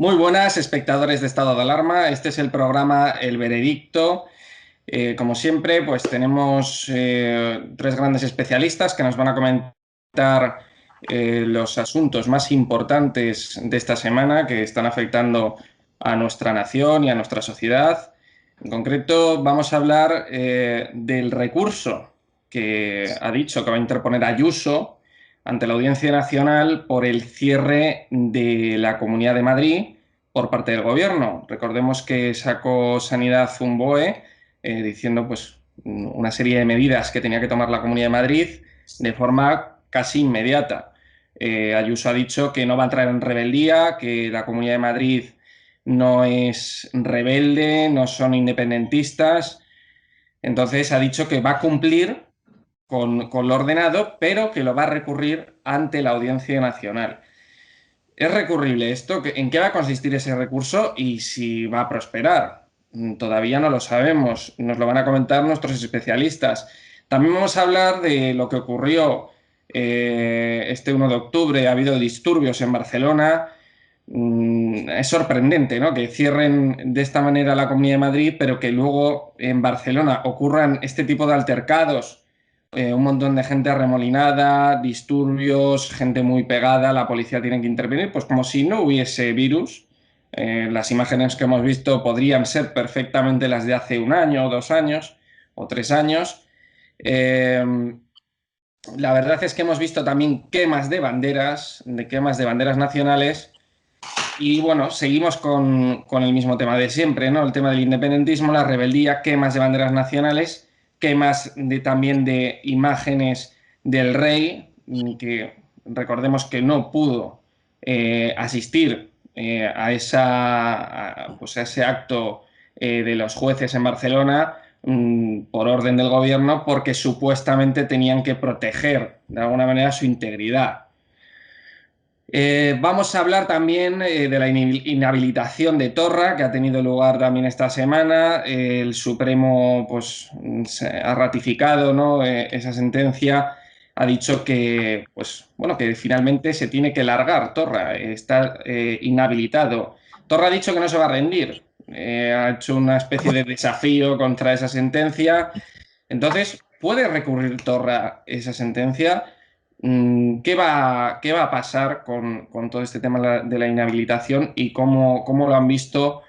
Muy buenas, espectadores de Estado de Alarma. Este es el programa El Veredicto. Como siempre, pues tenemos tres grandes especialistas que nos van a comentar los asuntos más importantes de esta semana que están afectando a nuestra nación y a nuestra sociedad. En concreto, vamos a hablar del recurso que ha dicho que va a interponer Ayuso ante la Audiencia Nacional por el cierre de la Comunidad de Madrid por parte del gobierno. Recordemos que sacó Sanidad un BOE diciendo pues una serie de medidas que tenía que tomar la Comunidad de Madrid de forma casi inmediata. Ayuso ha dicho que no va a entrar en rebeldía, que la Comunidad de Madrid no es rebelde, no son independentistas. Entonces ha dicho que va a cumplir con lo ordenado, pero que lo va a recurrir ante la Audiencia Nacional. ¿Es recurrible esto? ¿En qué va a consistir ese recurso y si va a prosperar? Todavía no lo sabemos. Nos lo van a comentar nuestros especialistas. También vamos a hablar de lo que ocurrió este 1 de octubre. Ha habido disturbios en Barcelona. Es sorprendente, ¿no? Que cierren de esta manera la Comunidad de Madrid, pero que luego en Barcelona ocurran este tipo de altercados, un montón de gente arremolinada, disturbios, gente muy pegada, la policía tiene que intervenir, pues como si no hubiese virus. Las imágenes que hemos visto podrían ser perfectamente las de hace un año, o 2 años, o 3 años. Eh, la verdad es que hemos visto también quemas de banderas nacionales. Y bueno, seguimos con el mismo tema de siempre, ¿no? El tema del independentismo, la rebeldía, quemas de banderas nacionales, también de imágenes del rey, que recordemos que no pudo asistir pues a ese acto de los jueces en Barcelona por orden del gobierno, porque supuestamente tenían que proteger de alguna manera su integridad. Vamos a hablar también de la inhabilitación de Torra, que ha tenido lugar también esta semana. El Supremo pues, ha ratificado, ¿no? Esa sentencia. Ha dicho que, pues, bueno, que finalmente se tiene que largar Torra. Está inhabilitado. Torra ha dicho que no se va a rendir. Ha hecho una especie de desafío contra esa sentencia. Entonces, ¿puede recurrir Torra esa sentencia? ¿Qué va a pasar con todo este tema de la inhabilitación y cómo lo han visto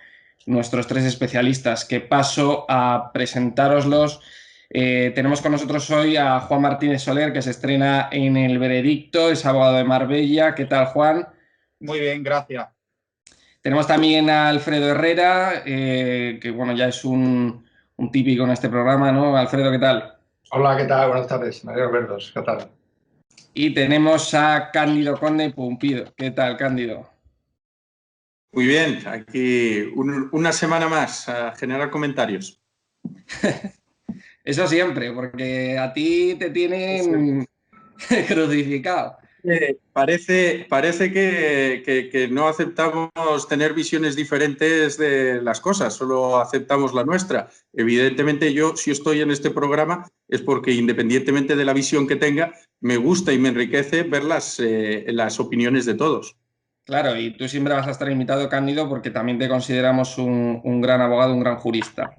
nuestros tres especialistas? Que paso a presentároslos. Tenemos con nosotros hoy a Juan Martínez Soler, que se estrena en El Veredicto, es abogado de Marbella. ¿Qué tal, Juan? Muy bien, gracias. Tenemos también a Alfredo Herrera, que bueno, ya es un típico en este programa, ¿no? Alfredo, ¿qué tal? Hola, ¿qué tal? Buenas tardes. Me alegro verlos. ¿Qué tal? Y tenemos a Cándido Conde Pumpido. ¿Qué tal, Cándido? Muy bien, aquí una semana más a generar comentarios. Eso siempre, porque a ti te tienen crucificado. Parece que no aceptamos tener visiones diferentes de las cosas, solo aceptamos la nuestra. Evidentemente yo, si estoy en este programa, es porque independientemente de la visión que tenga, me gusta y me enriquece ver las opiniones de todos. Claro, y tú siempre vas a estar invitado, Cándido, porque también te consideramos un gran abogado, un gran jurista.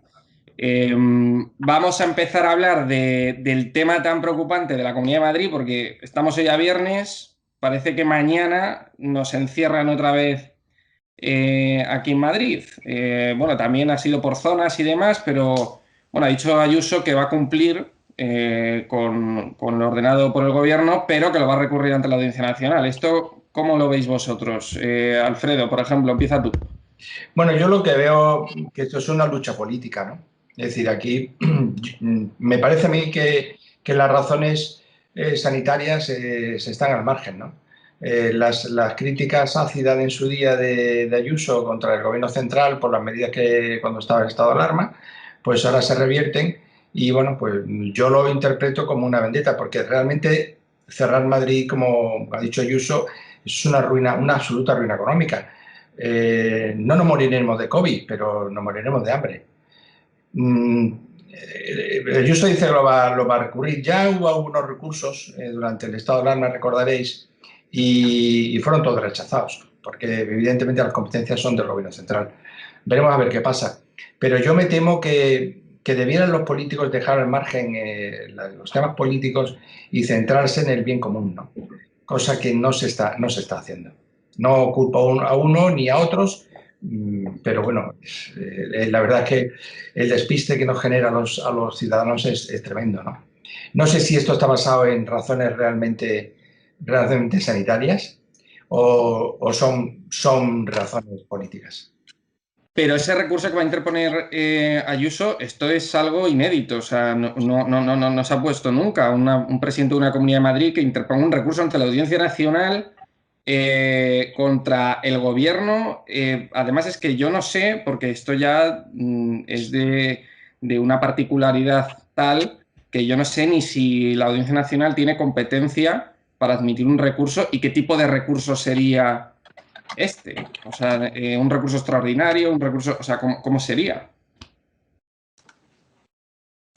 Vamos a empezar a hablar del tema tan preocupante de la Comunidad de Madrid, porque estamos hoy a viernes, parece que mañana nos encierran otra vez aquí en Madrid. Bueno, también ha sido por zonas y demás, pero bueno, ha dicho Ayuso que va a cumplir con lo ordenado por el gobierno, pero que lo va a recurrir ante la Audiencia Nacional. ¿Esto cómo lo veis vosotros? Alfredo, por ejemplo, empieza tú. Bueno, yo lo que veo que esto es una lucha política, ¿no? Es decir, aquí me parece a mí que las razones sanitarias se están al margen, ¿no? Las críticas ácidas en su día de Ayuso contra el gobierno central por las medidas que cuando estaba en estado de alarma, pues ahora se revierten y bueno, pues yo lo interpreto como una vendetta porque realmente cerrar Madrid, como ha dicho Ayuso, es una ruina, una absoluta ruina económica. No nos moriremos de COVID, pero nos moriremos de hambre. Justo dice que lo va a recurrir. Ya hubo algunos recursos durante el estado de alarma, recordaréis, y fueron todos rechazados porque evidentemente las competencias son del gobierno central. Veremos a ver qué pasa. Pero yo me temo que debieran los políticos dejar al margen los temas políticos y centrarse en el bien común, ¿no? Cosa que no se está haciendo. No culpo a uno ni a otros, pero bueno, la verdad es que el despiste que nos genera a los ciudadanos es tremendo, ¿no? No sé si esto está basado en razones realmente sanitarias o son razones políticas. Pero ese recurso que va a interponer Ayuso, esto es algo inédito, o sea, no se ha puesto nunca un presidente de una Comunidad de Madrid que interponga un recurso ante la Audiencia Nacional contra el gobierno. Además es que yo no sé, porque esto ya es de una particularidad tal que yo no sé ni si la Audiencia Nacional tiene competencia para admitir un recurso y qué tipo de recurso sería o sea, un recurso extraordinario, un recurso, o sea, ¿cómo sería?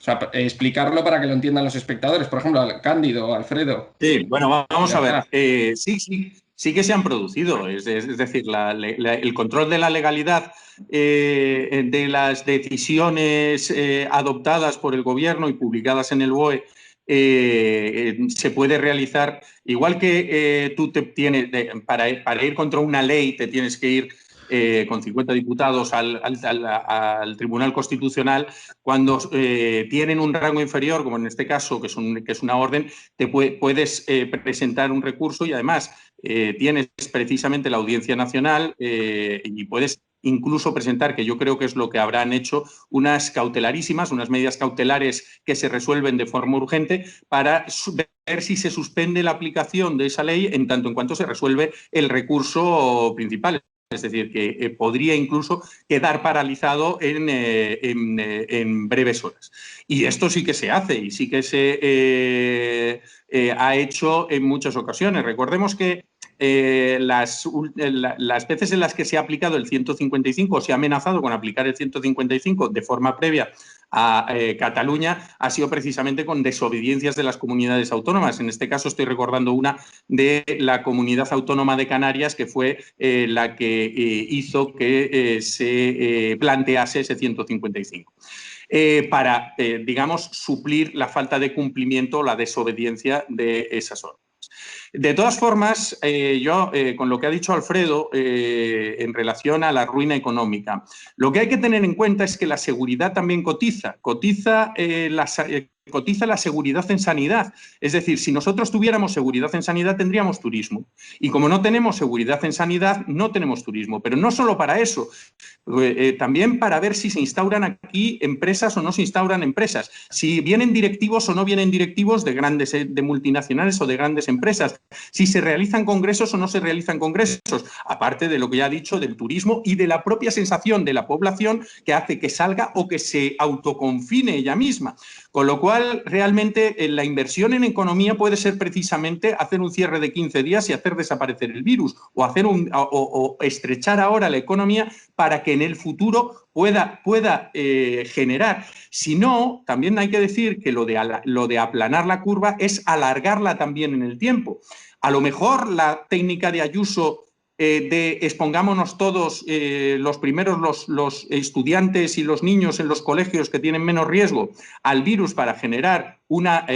O sea, explicarlo para que lo entiendan los espectadores. Por ejemplo, Cándido, Alfredo. Sí, bueno, vamos a ver. Ya. Sí que se han producido. Es decir, el control de la legalidad de las decisiones adoptadas por el gobierno y publicadas en el BOE se puede realizar, igual que tú te tienes, para ir contra una ley te tienes que ir con 50 diputados al Tribunal Constitucional. Cuando tienen un rango inferior, como en este caso, que es una orden, te puedes presentar un recurso y además tienes precisamente la Audiencia Nacional y puedes incluso presentar, que yo creo que es lo que habrán hecho, unas cautelarísimas, unas medidas cautelares que se resuelven de forma urgente para ver si se suspende la aplicación de esa ley en tanto en cuanto se resuelve el recurso principal. Es decir, que podría incluso quedar paralizado en breves horas. Y esto sí que se hace y sí que se ha hecho en muchas ocasiones. Recordemos que las veces en las que se ha aplicado el 155 o se ha amenazado con aplicar el 155 de forma previa a Cataluña ha sido precisamente con desobediencias de las comunidades autónomas. En este caso estoy recordando una de la Comunidad Autónoma de Canarias, que fue la que hizo que se plantease ese 155. Para, digamos, suplir la falta de cumplimiento o la desobediencia de esas normas. De todas formas, yo, con lo que ha dicho Alfredo en relación a la ruina económica, lo que hay que tener en cuenta es que la seguridad también cotiza la seguridad en sanidad. Es decir, si nosotros tuviéramos seguridad en sanidad, tendríamos turismo. Y como no tenemos seguridad en sanidad, no tenemos turismo. Pero no solo para eso, también para ver si se instauran aquí empresas o no se instauran empresas, si vienen directivos o no vienen directivos de grandes, de multinacionales o de grandes empresas, si se realizan congresos o no se realizan congresos, aparte de lo que ya he dicho del turismo y de la propia sensación de la población que hace que salga o que se autoconfine ella misma. Con lo cual, realmente, la inversión en economía puede ser precisamente hacer un cierre de 15 días y hacer desaparecer el virus, o estrechar ahora la economía para que en el futuro pueda generar. Si no, también hay que decir que lo de aplanar la curva es alargarla también en el tiempo. A lo mejor la técnica de Ayuso de expongámonos todos los primeros, los estudiantes y los niños en los colegios que tienen menos riesgo al virus para generar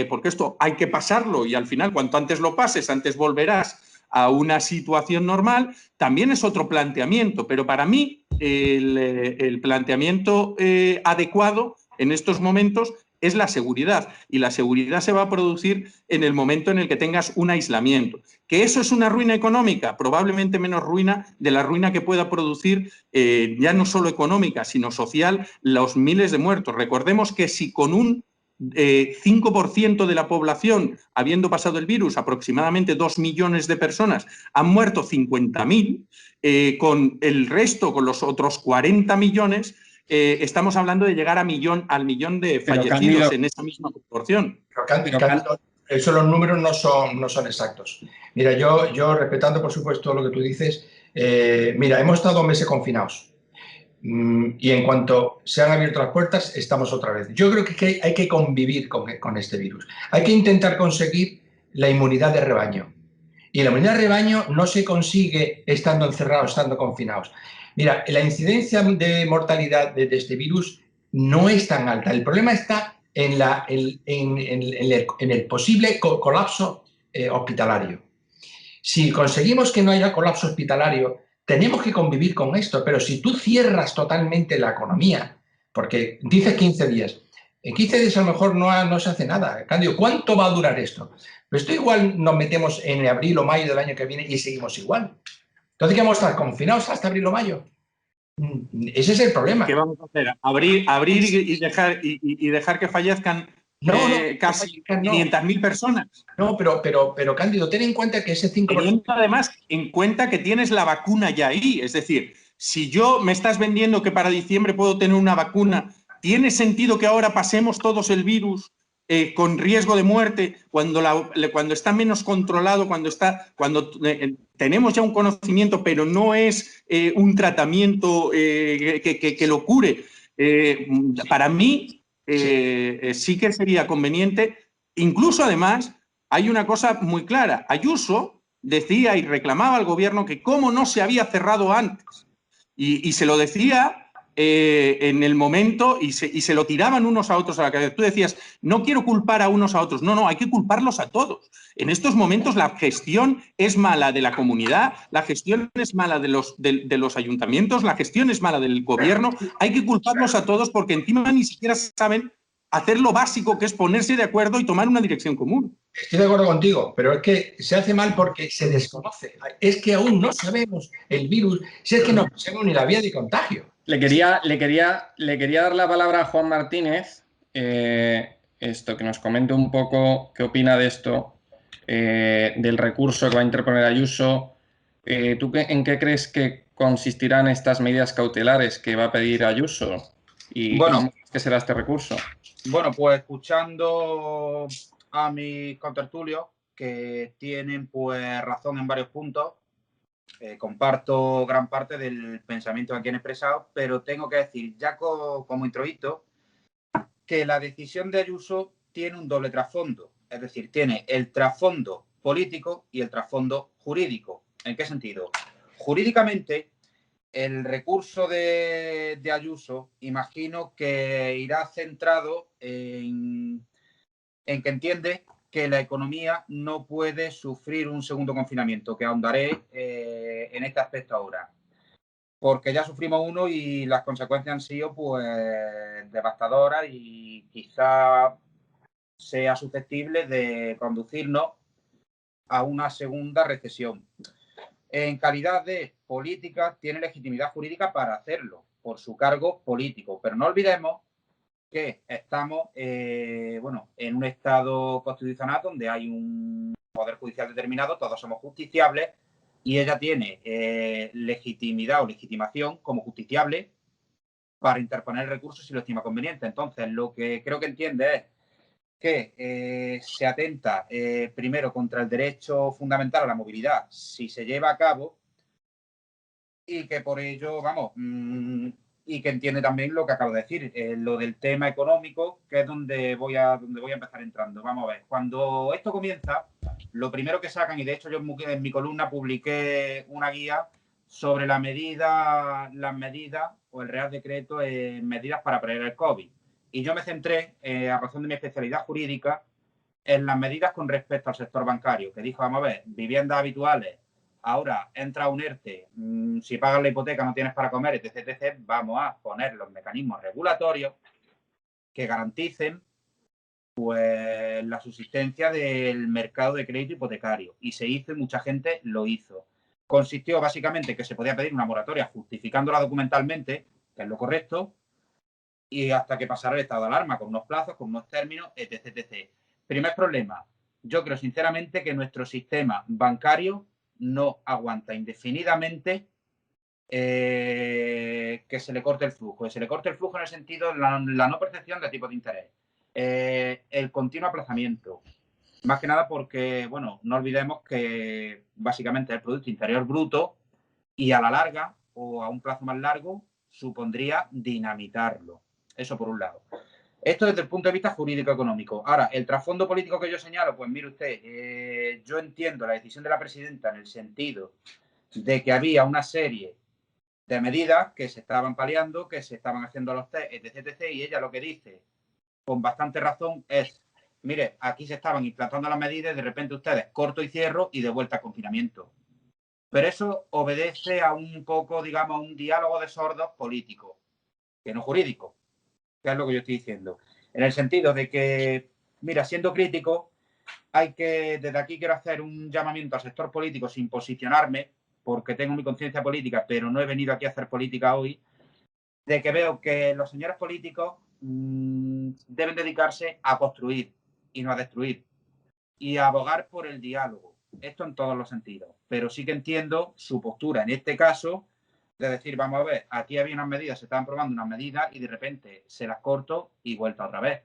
porque esto hay que pasarlo y al final cuanto antes lo pases, antes volverás a una situación normal, también es otro planteamiento, pero para mí el planteamiento adecuado en estos momentos es la seguridad, y la seguridad se va a producir en el momento en el que tengas un aislamiento. ¿Que eso es una ruina económica? Probablemente menos ruina de la ruina que pueda producir, ya no solo económica, sino social, los miles de muertos. Recordemos que si con un 5% de la población, habiendo pasado el virus, aproximadamente 2 millones de personas, han muerto 50.000, con el resto, con los otros 40 millones, estamos hablando de llegar al millón de fallecidos en esa misma proporción. Pero eso los números no son exactos. Mira, yo respetando por supuesto lo que tú dices, mira, hemos estado 2 meses confinados y en cuanto se han abierto las puertas estamos otra vez. Yo creo que hay que convivir con este virus. Hay que intentar conseguir la inmunidad de rebaño. Y la inmunidad de rebaño no se consigue estando encerrados, estando confinados. Mira, la incidencia de mortalidad de este virus no es tan alta. El problema está en el posible colapso hospitalario. Si conseguimos que no haya colapso hospitalario, tenemos que convivir con esto, pero si tú cierras totalmente la economía, porque dices 15 días, en 15 días a lo mejor no se hace nada. Cándido, ¿cuánto va a durar esto? Pues esto igual nos metemos en abril o mayo del año que viene y seguimos igual. Entonces, ¿qué vamos a estar confinados hasta abril o mayo? Ese es el problema. ¿Qué vamos a hacer? ¿Abrir y dejar que fallezcan casi 500.000 personas? No, pero Cándido, ten en cuenta que ese 5%... Teniendo además en cuenta que tienes la vacuna ya ahí. Es decir, si yo me estás vendiendo que para diciembre puedo tener una vacuna, ¿tiene sentido que ahora pasemos todos el virus con riesgo de muerte cuando está menos controlado, cuando tenemos ya un conocimiento, pero no es un tratamiento que lo cure? Para mí sí que sería conveniente. Incluso además hay una cosa muy clara. Ayuso decía y reclamaba al gobierno que cómo no se había cerrado antes. Y se lo decía en el momento y se lo tiraban unos a otros a la cabeza. Tú decías, no quiero culpar a unos a otros. No, hay que culparlos a todos. En estos momentos la gestión es mala de la comunidad, la gestión es mala de los ayuntamientos, la gestión es mala del gobierno. Hay que culparlos a todos porque encima ni siquiera saben hacer lo básico, que es ponerse de acuerdo y tomar una dirección común. Estoy de acuerdo contigo, pero es que se hace mal porque se desconoce. Es que aún no sabemos el virus, si es que no sabemos ni la vía de contagio. Le quería dar la palabra a Juan Martínez, que nos comente un poco qué opina de esto, del recurso que va a interponer Ayuso. ¿Tú en qué crees que consistirán estas medidas cautelares que va a pedir Ayuso? ¿Y cómo crees que será este recurso? Bueno, pues escuchando a mis contertulios, que tienen pues razón en varios puntos, comparto gran parte del pensamiento que aquí han expresado, pero tengo que decir, ya como introito, que la decisión de Ayuso tiene un doble trasfondo, es decir, tiene el trasfondo político y el trasfondo jurídico. ¿En qué sentido? Jurídicamente, el recurso de Ayuso, imagino que irá centrado en que entiende que la economía no puede sufrir un segundo confinamiento, que ahondaré en este aspecto ahora. Porque ya sufrimos uno y las consecuencias han sido pues devastadoras y quizá sea susceptible de conducirnos a una segunda recesión. En calidad de política, tiene legitimidad jurídica para hacerlo, por su cargo político. Pero no olvidemos que estamos en un Estado constitucional donde hay un poder judicial determinado, todos somos justiciables, y ella tiene legitimidad o legitimación como justiciable para interponer el recurso si lo estima conveniente. Entonces, lo que creo que entiende es que se atenta primero contra el derecho fundamental a la movilidad si se lleva a cabo y que por ello, y que entiende también lo que acabo de decir, lo del tema económico, que es donde voy a empezar entrando. Vamos a ver, cuando esto comienza, lo primero que sacan, y de hecho yo en mi columna publiqué una guía sobre las medidas o el Real Decreto en medidas para prevenir el COVID. Y yo me centré, a razón de mi especialidad jurídica, en las medidas con respecto al sector bancario, que dijo, vamos a ver, viviendas habituales, ahora entra un ERTE, si pagas la hipoteca no tienes para comer, etc. Vamos a poner los mecanismos regulatorios que garanticen pues la subsistencia del mercado de crédito hipotecario. Y se hizo y mucha gente lo hizo. Consistió básicamente que se podía pedir una moratoria justificándola documentalmente, que es lo correcto, y hasta que pasara el estado de alarma, con unos plazos, con unos términos, etc. Primer problema, yo creo sinceramente que nuestro sistema bancario no aguanta indefinidamente que se le corte el flujo. Que se le corte el flujo en el sentido de la no percepción de tipos de interés. El continuo aplazamiento. Más que nada porque, bueno, no olvidemos que básicamente el Producto Interior Bruto y a la larga o a un plazo más largo supondría dinamitarlo. Eso por un lado. Esto desde el punto de vista jurídico-económico. Ahora, el trasfondo político que yo señalo, pues mire usted, yo entiendo la decisión de la presidenta en el sentido de que había una serie de medidas que se estaban paliando, que se estaban haciendo los test, etc, y ella lo que dice, con bastante razón, es, mire, aquí se estaban implantando las medidas y de repente ustedes corto y cierro y de vuelta a confinamiento. Pero eso obedece a un poco, digamos, a un diálogo de sordos político, que no jurídico, que es lo que yo estoy diciendo. En el sentido de que, mira, siendo crítico, hay que, desde aquí quiero hacer un llamamiento al sector político sin posicionarme, porque tengo mi conciencia política, pero no he venido aquí a hacer política hoy, de que veo que los señores políticos deben dedicarse a construir y no a destruir, y a abogar por el diálogo. Esto en todos los sentidos. Pero sí que entiendo su postura en este caso de decir, vamos a ver, aquí había unas medidas, se estaban probando unas medidas y de repente se las corto y vuelta otra vez.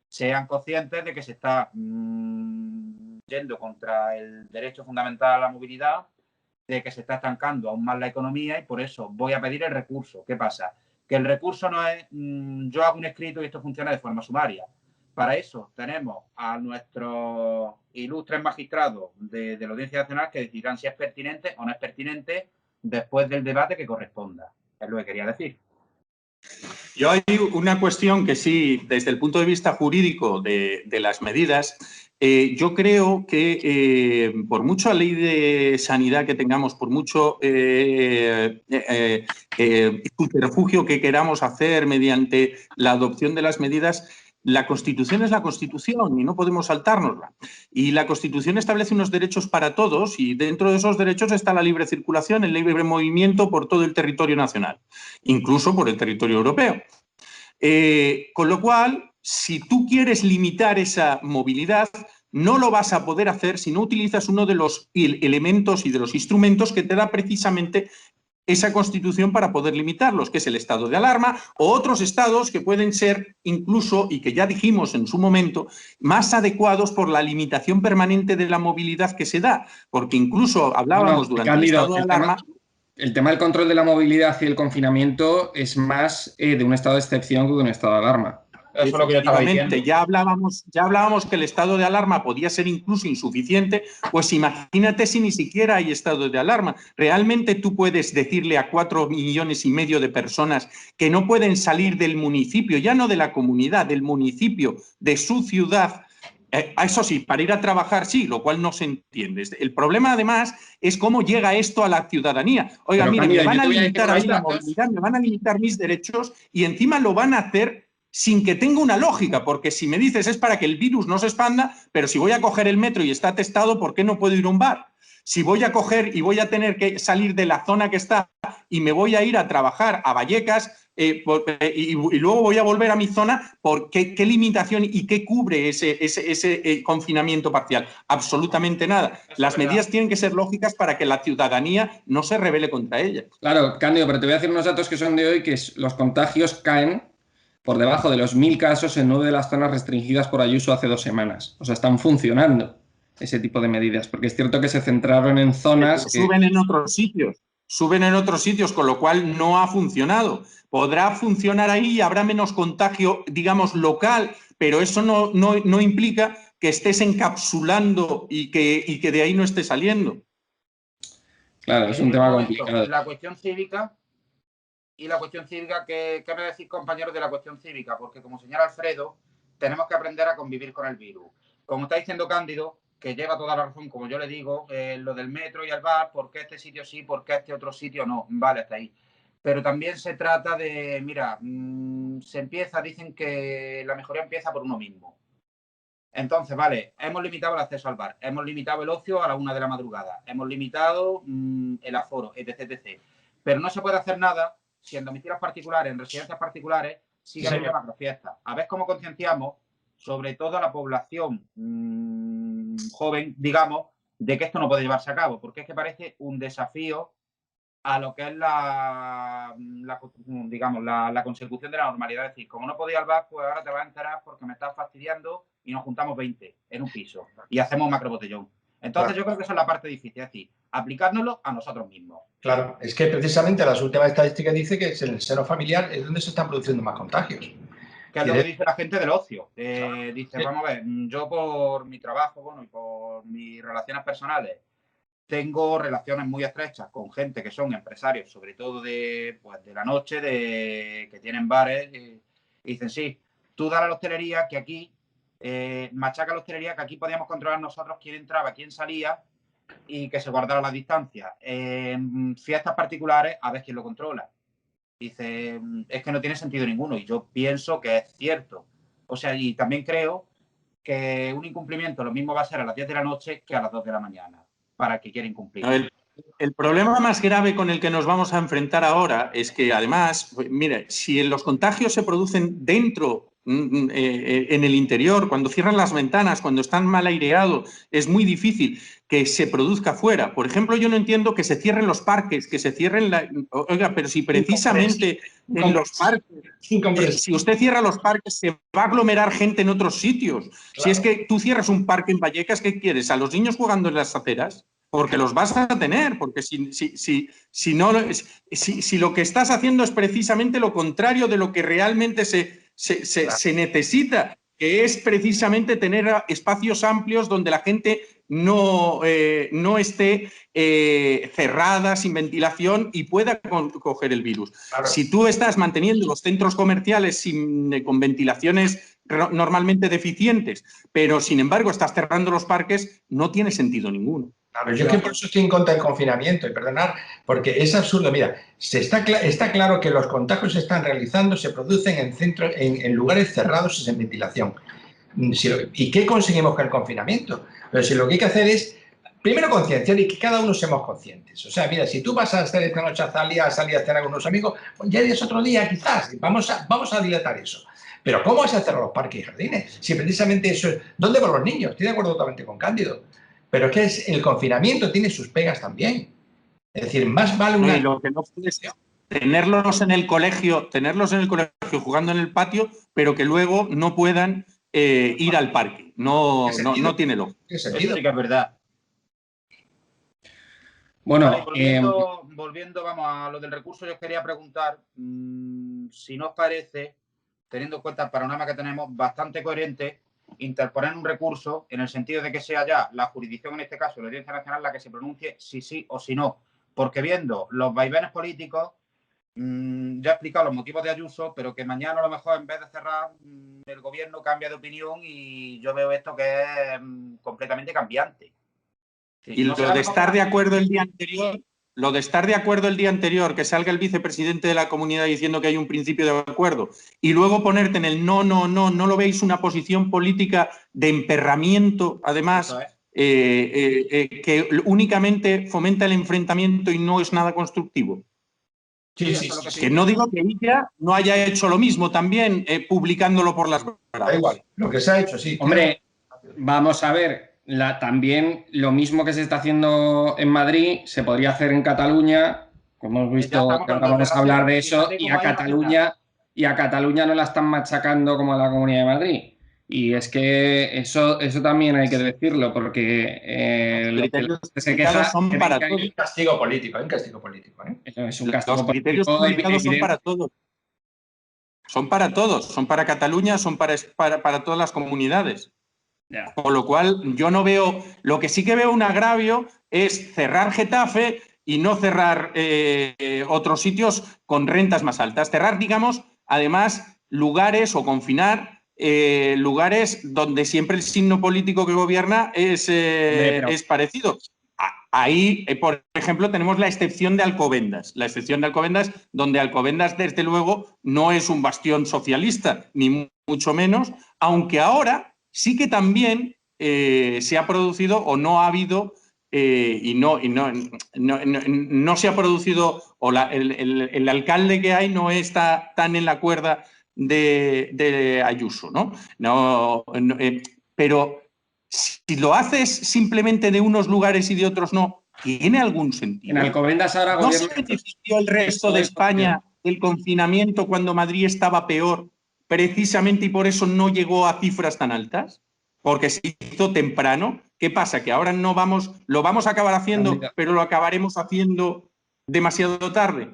Sean conscientes de que se está yendo contra el derecho fundamental a la movilidad, de que se está estancando aún más la economía y por eso voy a pedir el recurso. ¿Qué pasa? Que el recurso no es yo hago un escrito y esto funciona de forma sumaria. Para eso tenemos a nuestros ilustres magistrados de la Audiencia Nacional que decidirán si es pertinente o no es pertinente después del debate que corresponda. Es lo que quería decir. Yo hay una cuestión que sí, desde el punto de vista jurídico de las medidas, yo creo que por mucha ley de sanidad que tengamos, por mucho subterfugio que queramos hacer mediante la adopción de las medidas, la Constitución es la Constitución y no podemos saltárnosla. Y la Constitución establece unos derechos para todos y dentro de esos derechos está la libre circulación, el libre movimiento por todo el territorio nacional, incluso por el territorio europeo. Con lo cual, si tú quieres limitar esa movilidad, no lo vas a poder hacer si no utilizas uno de los elementos y de los instrumentos que te da precisamente esa Constitución para poder limitarlos, que es el estado de alarma o otros estados que pueden ser incluso, y que ya dijimos en su momento, más adecuados por la limitación permanente de la movilidad que se da, porque incluso hablábamos durante Cándido, el estado de alarma... El tema del control de la movilidad y el confinamiento es más de un estado de excepción que de un estado de alarma. Eso es lo que yo estaba diciendo. Ya hablábamos que el estado de alarma podía ser incluso insuficiente, pues imagínate si ni siquiera hay estado de alarma. Realmente tú puedes decirle a 4,5 millones de personas que no pueden salir del municipio, ya no de la comunidad, del municipio, de su ciudad. Eso sí, para ir a trabajar sí, lo cual no se entiende. El problema, además, es cómo llega esto a la ciudadanía. Oiga, mire, me van a limitar a mí la movilidad, me van a limitar mis derechos y encima lo van a hacer sin que tenga una lógica, porque si me dices es para que el virus no se expanda, pero si voy a coger el metro y está testado, ¿por qué no puedo ir a un bar? Si voy a coger y voy a tener que salir de la zona que está y me voy a ir a trabajar a Vallecas y luego voy a volver a mi zona, ¿por qué limitación y qué cubre ese confinamiento parcial? Absolutamente nada. Las medidas tienen que ser lógicas para que la ciudadanía no se rebele contra ellas. Claro, Cándido, pero te voy a decir unos datos que son de hoy, que los contagios caen por debajo de los 1.000 casos en 9 de las zonas restringidas por Ayuso hace 2 semanas. O sea, están funcionando ese tipo de medidas, porque es cierto que se centraron en zonas que... Suben en otros sitios, con lo cual no ha funcionado. Podrá funcionar ahí y habrá menos contagio, digamos, local, pero eso no implica que estés encapsulando y que de ahí no esté saliendo. Claro, es un tema complicado. La cuestión cívica... Y la cuestión cívica, ¿qué me decís, compañeros, de la cuestión cívica? Porque, como señala Alfredo, tenemos que aprender a convivir con el virus. Como está diciendo Cándido, que lleva toda la razón, como yo le digo, lo del metro y el bar, ¿por qué este sitio sí, por qué este otro sitio no? Vale, hasta ahí. Pero también se trata de, mira, dicen que la mejoría empieza por uno mismo. Entonces, vale, hemos limitado el acceso al bar, hemos limitado el ocio a la 1 de la madrugada, hemos limitado el aforo, etc. Pero no se puede hacer nada si en domicilios particulares, en residencias particulares, sigue habiendo macrofiestas. A ver cómo concienciamos, sobre todo a la población joven, digamos, de que esto no puede llevarse a cabo, porque es que parece un desafío a lo que es la consecución de la normalidad. Es decir, como no podía al bar, pues ahora te vas a enterar porque me estás fastidiando y nos juntamos 20 en un piso y hacemos un macrobotellón. Entonces claro, yo creo que esa es la parte difícil, es decir, aplicárnoslo a nosotros mismos. Claro, es que precisamente las últimas estadísticas dicen que en el seno familiar es donde se están produciendo más contagios. Que es lo que dice la gente del ocio. Dice, vamos a ver, yo por mi trabajo, bueno, y por mis relaciones personales, tengo relaciones muy estrechas con gente que son empresarios, sobre todo de la noche, que tienen bares, y dicen, sí, tú dale a la hostelería que aquí, machaca la hostelería que aquí podíamos controlar nosotros quién entraba, quién salía y que se guardara la distancia. En fiestas particulares, a ver quién lo controla. Dice, es que no tiene sentido ninguno y yo pienso que es cierto. O sea, y también creo que un incumplimiento lo mismo va a ser a las 10 de la noche que a las 2 de la mañana, para el que quiera incumplir. El problema más grave con el que nos vamos a enfrentar ahora es que, además, mire, si los contagios se producen dentro, en el interior, cuando cierran las ventanas, cuando están mal aireados, es muy difícil que se produzca fuera. Por ejemplo, yo no entiendo que se cierren los parques, que se cierren Oiga, pero si precisamente en los parques, si usted cierra los parques, se va a aglomerar gente en otros sitios. Claro. Si es que tú cierras un parque en Vallecas, ¿qué quieres? ¿A los niños jugando en las aceras? Porque los vas a tener, porque si lo que estás haciendo es precisamente lo contrario de lo que realmente se necesita, que es precisamente tener espacios amplios donde la gente no esté cerrada, sin ventilación y pueda coger el virus. Claro. Si tú estás manteniendo los centros comerciales con ventilaciones normalmente deficientes, pero sin embargo estás cerrando los parques, no tiene sentido ninguno. Claro, yo es que por eso estoy en contra del confinamiento, y perdonar, porque es absurdo. Mira, está claro que los contagios se están realizando, se producen en lugares cerrados y sin ventilación. ¿Y qué conseguimos con el confinamiento? Pero si lo que hay que hacer es, primero, concienciar y que cada uno seamos conscientes. O sea, mira, si tú vas a hacer esta noche a salir a cenar con unos amigos, pues ya es otro día quizás, vamos a dilatar eso. Pero ¿cómo vas a cerrar los parques y jardines? Si precisamente eso es... ¿Dónde van los niños? Estoy de acuerdo totalmente con Cándido. Pero es que el confinamiento tiene sus pegas también. Es decir, más vale una... Y lo que no puede ser tenerlos en el colegio jugando en el patio, pero que luego no puedan ir al parque. No tiene lógica. Eso sí que es verdad. Bueno, vale, volviendo, vamos a lo del recurso, yo os quería preguntar si nos parece, teniendo en cuenta el panorama que tenemos, bastante coherente interponer un recurso en el sentido de que sea ya la jurisdicción, en este caso la Audiencia Nacional, la que se pronuncie si sí o si no. Porque viendo los vaivenes políticos, ya he explicado los motivos de Ayuso, pero que mañana a lo mejor en vez de cerrar, el gobierno cambia de opinión y yo veo esto que es completamente cambiante. Y lo de estar de acuerdo el día anterior, que salga el vicepresidente de la comunidad diciendo que hay un principio de acuerdo y luego ponerte en el no lo veis una posición política de emperramiento, además, que únicamente fomenta el enfrentamiento y no es nada constructivo. Sí. Que no digo que ella no haya hecho lo mismo también, publicándolo por las gradas. Da igual, lo que se ha hecho, sí. Hombre, vamos a ver, también lo mismo que se está haciendo en Madrid se podría hacer en Cataluña, como hemos visto, ahora vamos a hablar de eso, y a Cataluña no la están machacando como a la Comunidad de Madrid. Y es que eso también hay que decirlo, porque los criterios se queja son para todos. Hay un castigo político, Es un castigo los criterios publicados son para todos. Son para todos, son para Cataluña, son para todas las comunidades. Yeah. Con lo cual, yo no veo... Lo que sí que veo un agravio es cerrar Getafe y no cerrar otros sitios con rentas más altas. Cerrar, digamos, además, lugares o confinar lugares donde siempre el signo político que gobierna es parecido. Ahí, por ejemplo, tenemos la excepción de Alcobendas. La excepción de Alcobendas, donde Alcobendas, desde luego, no es un bastión socialista, ni mucho menos, aunque ahora sí que también se ha producido o no ha habido no se ha producido, o el alcalde que hay no está tan en la cuerda de Ayuso, ¿no? Pero si lo haces simplemente de unos lugares y de otros no, ¿tiene algún sentido? En Alcobendas ahora ¿No se benefició el resto de España del confinamiento cuando Madrid estaba peor, precisamente, y por eso no llegó a cifras tan altas? Porque se hizo temprano. ¿Qué pasa? Que ahora lo vamos a acabar haciendo, pero lo acabaremos haciendo demasiado tarde.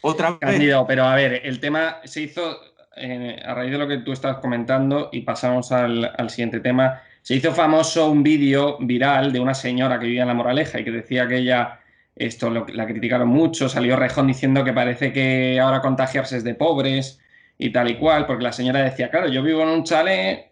Otra vez. Cándido, pero a ver, el tema se hizo a raíz de lo que tú estabas comentando y pasamos al siguiente tema, se hizo famoso un vídeo viral de una señora que vivía en La Moraleja y que decía que ella, la criticaron mucho, salió Rejón diciendo que parece que ahora contagiarse es de pobres y tal y cual, porque la señora decía, claro, yo vivo en un chalet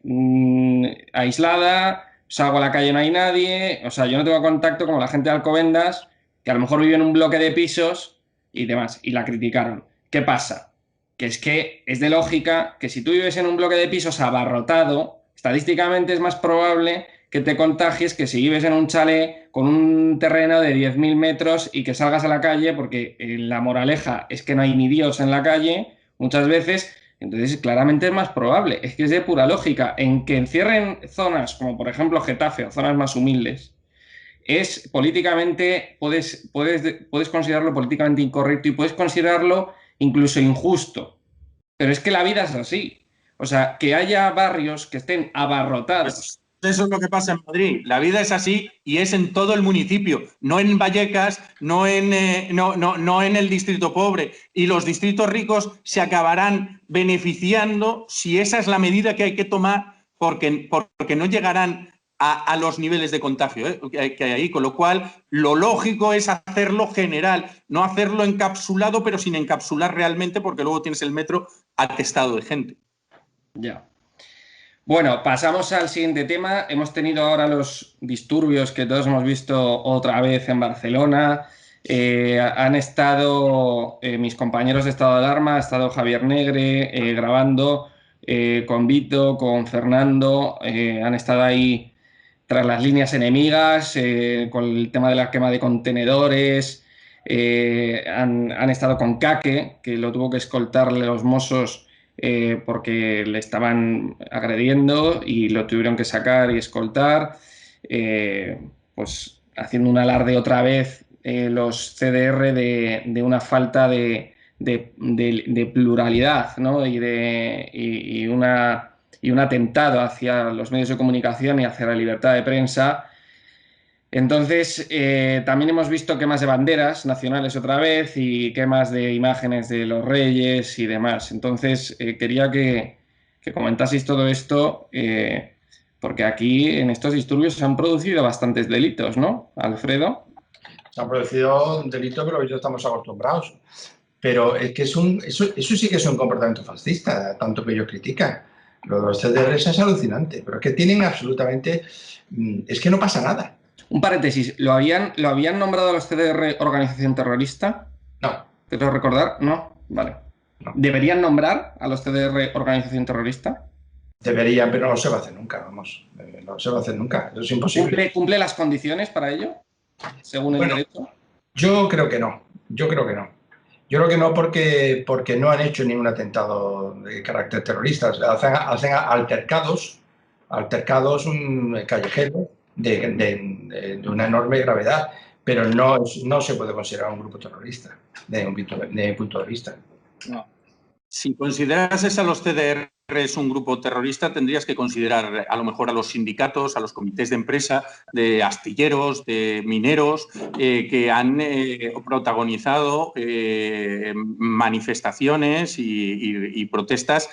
aislada, salgo a la calle, no hay nadie, o sea, yo no tengo contacto como la gente de Alcobendas, que a lo mejor vive en un bloque de pisos y demás, y la criticaron. ¿Qué pasa? Que es de lógica que si tú vives en un bloque de pisos abarrotado, estadísticamente es más probable que te contagies que si vives en un chalet con un terreno de 10.000 metros y que salgas a la calle, porque la moraleja es que no hay ni Dios en la calle muchas veces, entonces claramente es más probable. Es que es de pura lógica. En que encierren zonas como por ejemplo Getafe o zonas más humildes, es políticamente, puedes considerarlo políticamente incorrecto y puedes considerarlo incluso injusto. Pero es que la vida es así. O sea, que haya barrios que estén abarrotados. Pues eso es lo que pasa en Madrid. La vida es así y es en todo el municipio, no en Vallecas, no en el distrito pobre. Y los distritos ricos se acabarán beneficiando si esa es la medida que hay que tomar, porque no llegarán a los niveles de contagio que hay ahí. Con lo cual, lo lógico es hacerlo general, no hacerlo encapsulado, pero sin encapsular realmente, porque luego tienes el metro atestado de gente. Ya. Bueno, pasamos al siguiente tema. Hemos tenido ahora los disturbios que todos hemos visto otra vez en Barcelona. Han estado mis compañeros de estado de alarma, ha estado Javier Negre grabando con Vito, con Fernando. Han estado ahí tras las líneas enemigas, con el tema de la quema de contenedores. Han estado con Kake, que lo tuvo que escoltarle los Mossos porque le estaban agrediendo y lo tuvieron que sacar y escoltar, pues haciendo un alarde otra vez los CDR de una falta de pluralidad, ¿no? y un atentado hacia los medios de comunicación y hacia la libertad de prensa. Entonces, también hemos visto quemas de banderas nacionales otra vez y quemas de imágenes de los reyes y demás. Entonces, quería que comentaseis todo esto, porque aquí en estos disturbios se han producido bastantes delitos, ¿no, Alfredo? Se han producido delitos, pero ya estamos acostumbrados. Pero es que eso sí que es un comportamiento fascista, tanto que ellos critican. Lo de los CDRs es alucinante, pero es que tienen absolutamente... Es que no pasa nada. Un paréntesis, ¿lo habían nombrado a los CDR organización terrorista? No. ¿Quiero recordar? No, vale. No. ¿Deberían nombrar a los CDR organización terrorista? Deberían, pero no se va a hacer nunca, vamos. No se va a hacer nunca, eso es imposible. ¿Cumple las condiciones para ello, según el derecho? Yo creo que no, yo creo que no. Yo creo que no porque no han hecho ningún atentado de carácter terrorista. O sea, hacen altercados callejeros de una enorme gravedad, pero no se puede considerar un grupo terrorista desde mi punto de vista. No. Si considerases a los CDR un grupo terrorista, tendrías que considerar a lo mejor a los sindicatos, a los comités de empresa, de astilleros, de mineros, que han protagonizado manifestaciones y protestas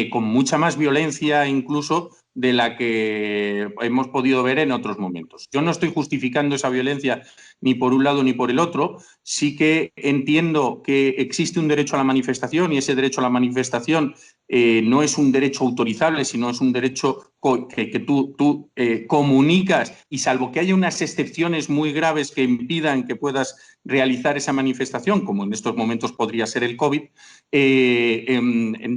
con mucha más violencia incluso de la que hemos podido ver en otros momentos. Yo no estoy justificando esa violencia ni por un lado ni por el otro. Sí que entiendo que existe un derecho a la manifestación y ese derecho a la manifestación no es un derecho autorizable, sino es un derecho que tú comunicas y salvo que haya unas excepciones muy graves que impidan que puedas realizar esa manifestación, como en estos momentos podría ser el COVID,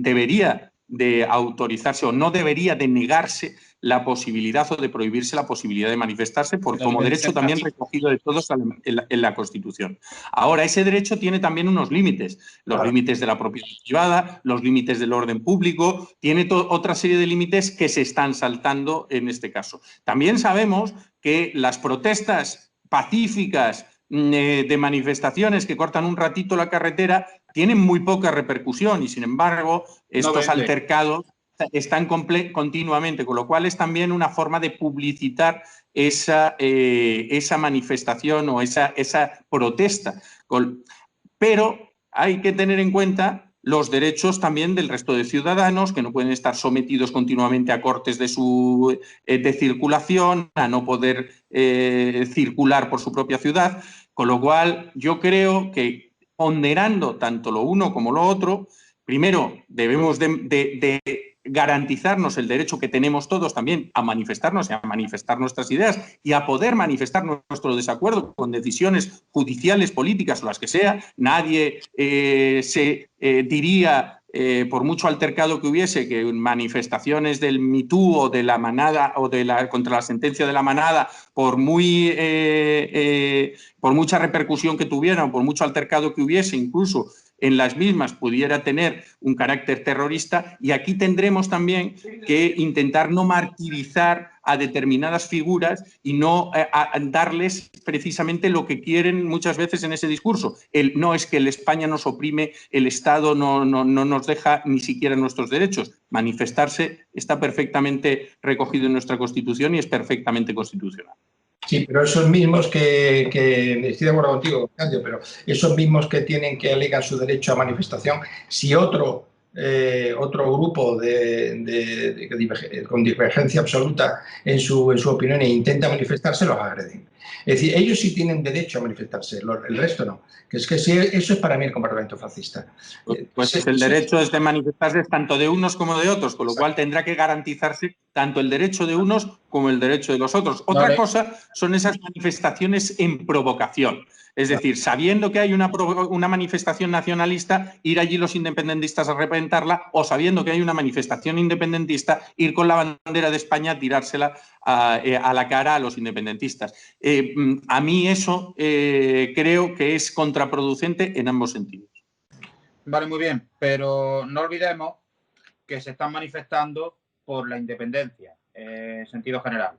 debería de autorizarse o no debería de negarse la posibilidad o de prohibirse la posibilidad de manifestarse como derecho también recogido de todos en la Constitución. Ahora, ese derecho tiene también unos límites, los límites de la propiedad privada, los límites del orden público, tiene otra serie de límites que se están saltando en este caso. También sabemos que las protestas pacíficas de manifestaciones que cortan un ratito la carretera tienen muy poca repercusión y, sin embargo, estos altercados están continuamente, con lo cual es también una forma de publicitar esa manifestación o esa protesta. Pero hay que tener en cuenta los derechos también del resto de ciudadanos, que no pueden estar sometidos continuamente a cortes de circulación, a no poder circular por su propia ciudad. Con lo cual, yo creo que ponderando tanto lo uno como lo otro, primero debemos de garantizarnos el derecho que tenemos todos también a manifestarnos y a manifestar nuestras ideas y a poder manifestar nuestro desacuerdo con decisiones judiciales, políticas o las que sea. Nadie se diría, por mucho altercado que hubiese, que manifestaciones del Me Too o de la manada o contra la sentencia de la manada, por mucha repercusión que tuvieran, por mucho altercado que hubiese, incluso en las mismas pudiera tener un carácter terrorista, y aquí tendremos también que intentar no martirizar a determinadas figuras y no darles precisamente lo que quieren muchas veces en ese discurso. No es que el España nos oprime, el Estado no nos deja ni siquiera nuestros derechos. Manifestarse está perfectamente recogido en nuestra Constitución y es perfectamente constitucional. Sí, pero esos mismos que estoy de acuerdo contigo, Candio, pero esos mismos que alegan su derecho a manifestación, si otro grupo con divergencia absoluta en su opinión e intenta manifestarse, los agreden. Es decir, ellos sí tienen derecho a manifestarse, el resto no. Que sí, eso es para mí el comportamiento fascista. Pues el derecho es de manifestarse tanto de unos como de otros, con lo cual tendrá que garantizarse tanto el derecho de unos como el derecho de los otros. Otra cosa son esas manifestaciones en provocación. Es decir, sabiendo que hay una manifestación nacionalista, ir allí los independentistas a representarla, o sabiendo que hay una manifestación independentista, ir con la bandera de España a tirársela a la cara a los independentistas. A mí eso creo que es contraproducente en ambos sentidos. Vale, muy bien, pero no olvidemos que se están manifestando por la independencia, en sentido general.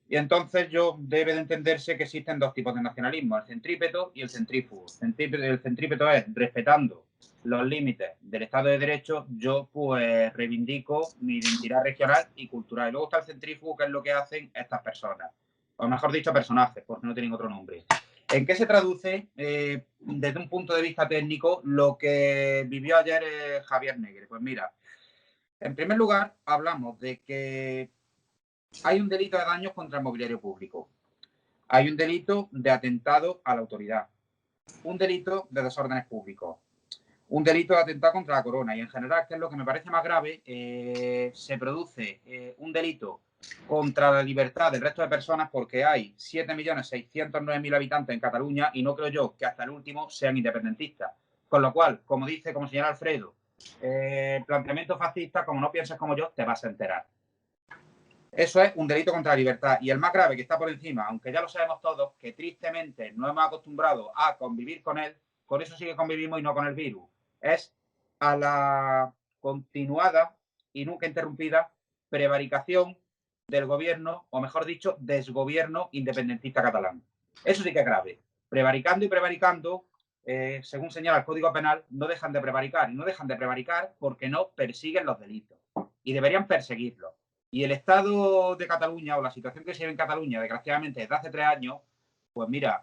Y entonces debe de entenderse que existen dos tipos de nacionalismo, el centrípeto y el centrífugo. El centrípeto es, respetando los límites del Estado de Derecho, yo pues reivindico mi identidad regional y cultural. Y luego está el centrífugo, que es lo que hacen estas personas, o mejor dicho, personajes, porque no tienen otro nombre. ¿En qué se traduce, desde un punto de vista técnico, lo que vivió ayer Javier Negre? Pues mira, en primer lugar, hablamos de que hay un delito de daños contra el mobiliario público. Hay un delito de atentado a la autoridad. Un delito de desórdenes públicos. Un delito de atentado contra la corona. Y en general, que es lo que me parece más grave, se produce un delito contra la libertad del resto de personas porque hay 7.609.000 habitantes en Cataluña y no creo yo que hasta el último sean independentistas. Con lo cual, como señala Alfredo, planteamiento fascista, como no piensas como yo, te vas a enterar. Eso es un delito contra la libertad. Y el más grave, que está por encima, aunque ya lo sabemos todos, que tristemente no hemos acostumbrado a convivir con él, con eso sí que convivimos y no con el virus, es a la continuada y nunca interrumpida prevaricación del gobierno, o mejor dicho, desgobierno independentista catalán. Eso sí que es grave. Prevaricando y prevaricando, según señala el Código Penal, no dejan de prevaricar. Y no dejan de prevaricar porque no persiguen los delitos. Y deberían perseguirlos. Y el Estado de Cataluña, o la situación que se vive en Cataluña, desgraciadamente, desde hace 3 años, pues mira,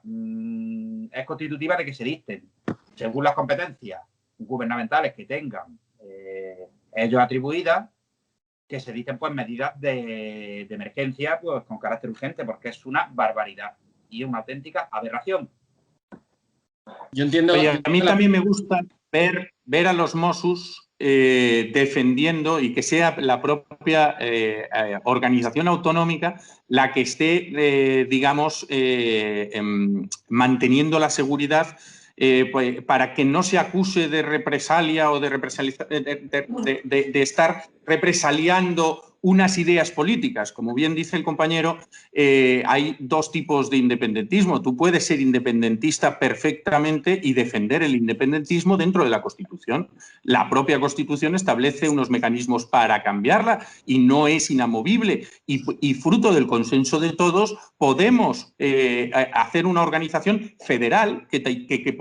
es constitutiva de que se dicten, según las competencias gubernamentales que tengan ellos atribuidas, que se dicten pues medidas de emergencia pues con carácter urgente, porque es una barbaridad y una auténtica aberración. Yo entiendo. Oye, a mí también me gusta ver a los Mossos defendiendo y que sea la propia organización autonómica la que esté, digamos, manteniendo la seguridad pues, para que no se acuse de represalia o de estar represaliando unas ideas políticas. Como bien dice el compañero, hay dos tipos de independentismo. Tú puedes ser independentista perfectamente y defender el independentismo dentro de la Constitución. La propia Constitución establece unos mecanismos para cambiarla y no es inamovible. Y fruto del consenso de todos podemos hacer una organización federal que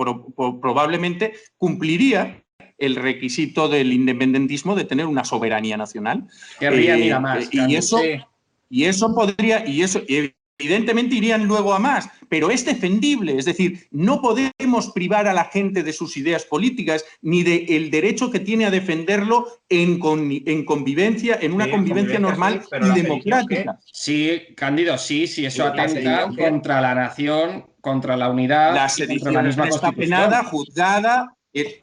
probablemente cumpliría el requisito del independentismo de tener una soberanía nacional. Querría ir a más. Y eso podría, y evidentemente irían luego a más, pero es defendible. Es decir, no podemos privar a la gente de sus ideas políticas ni del derecho que tiene a defenderlo en convivencia, en una convivencia normal sí, pero y la democrática. Sí, Cándido, sí, eso la atenta sedición, ¿qué? contra la nación, contra la unidad La y contra la sedición misma está Constitución. penada, juzgada,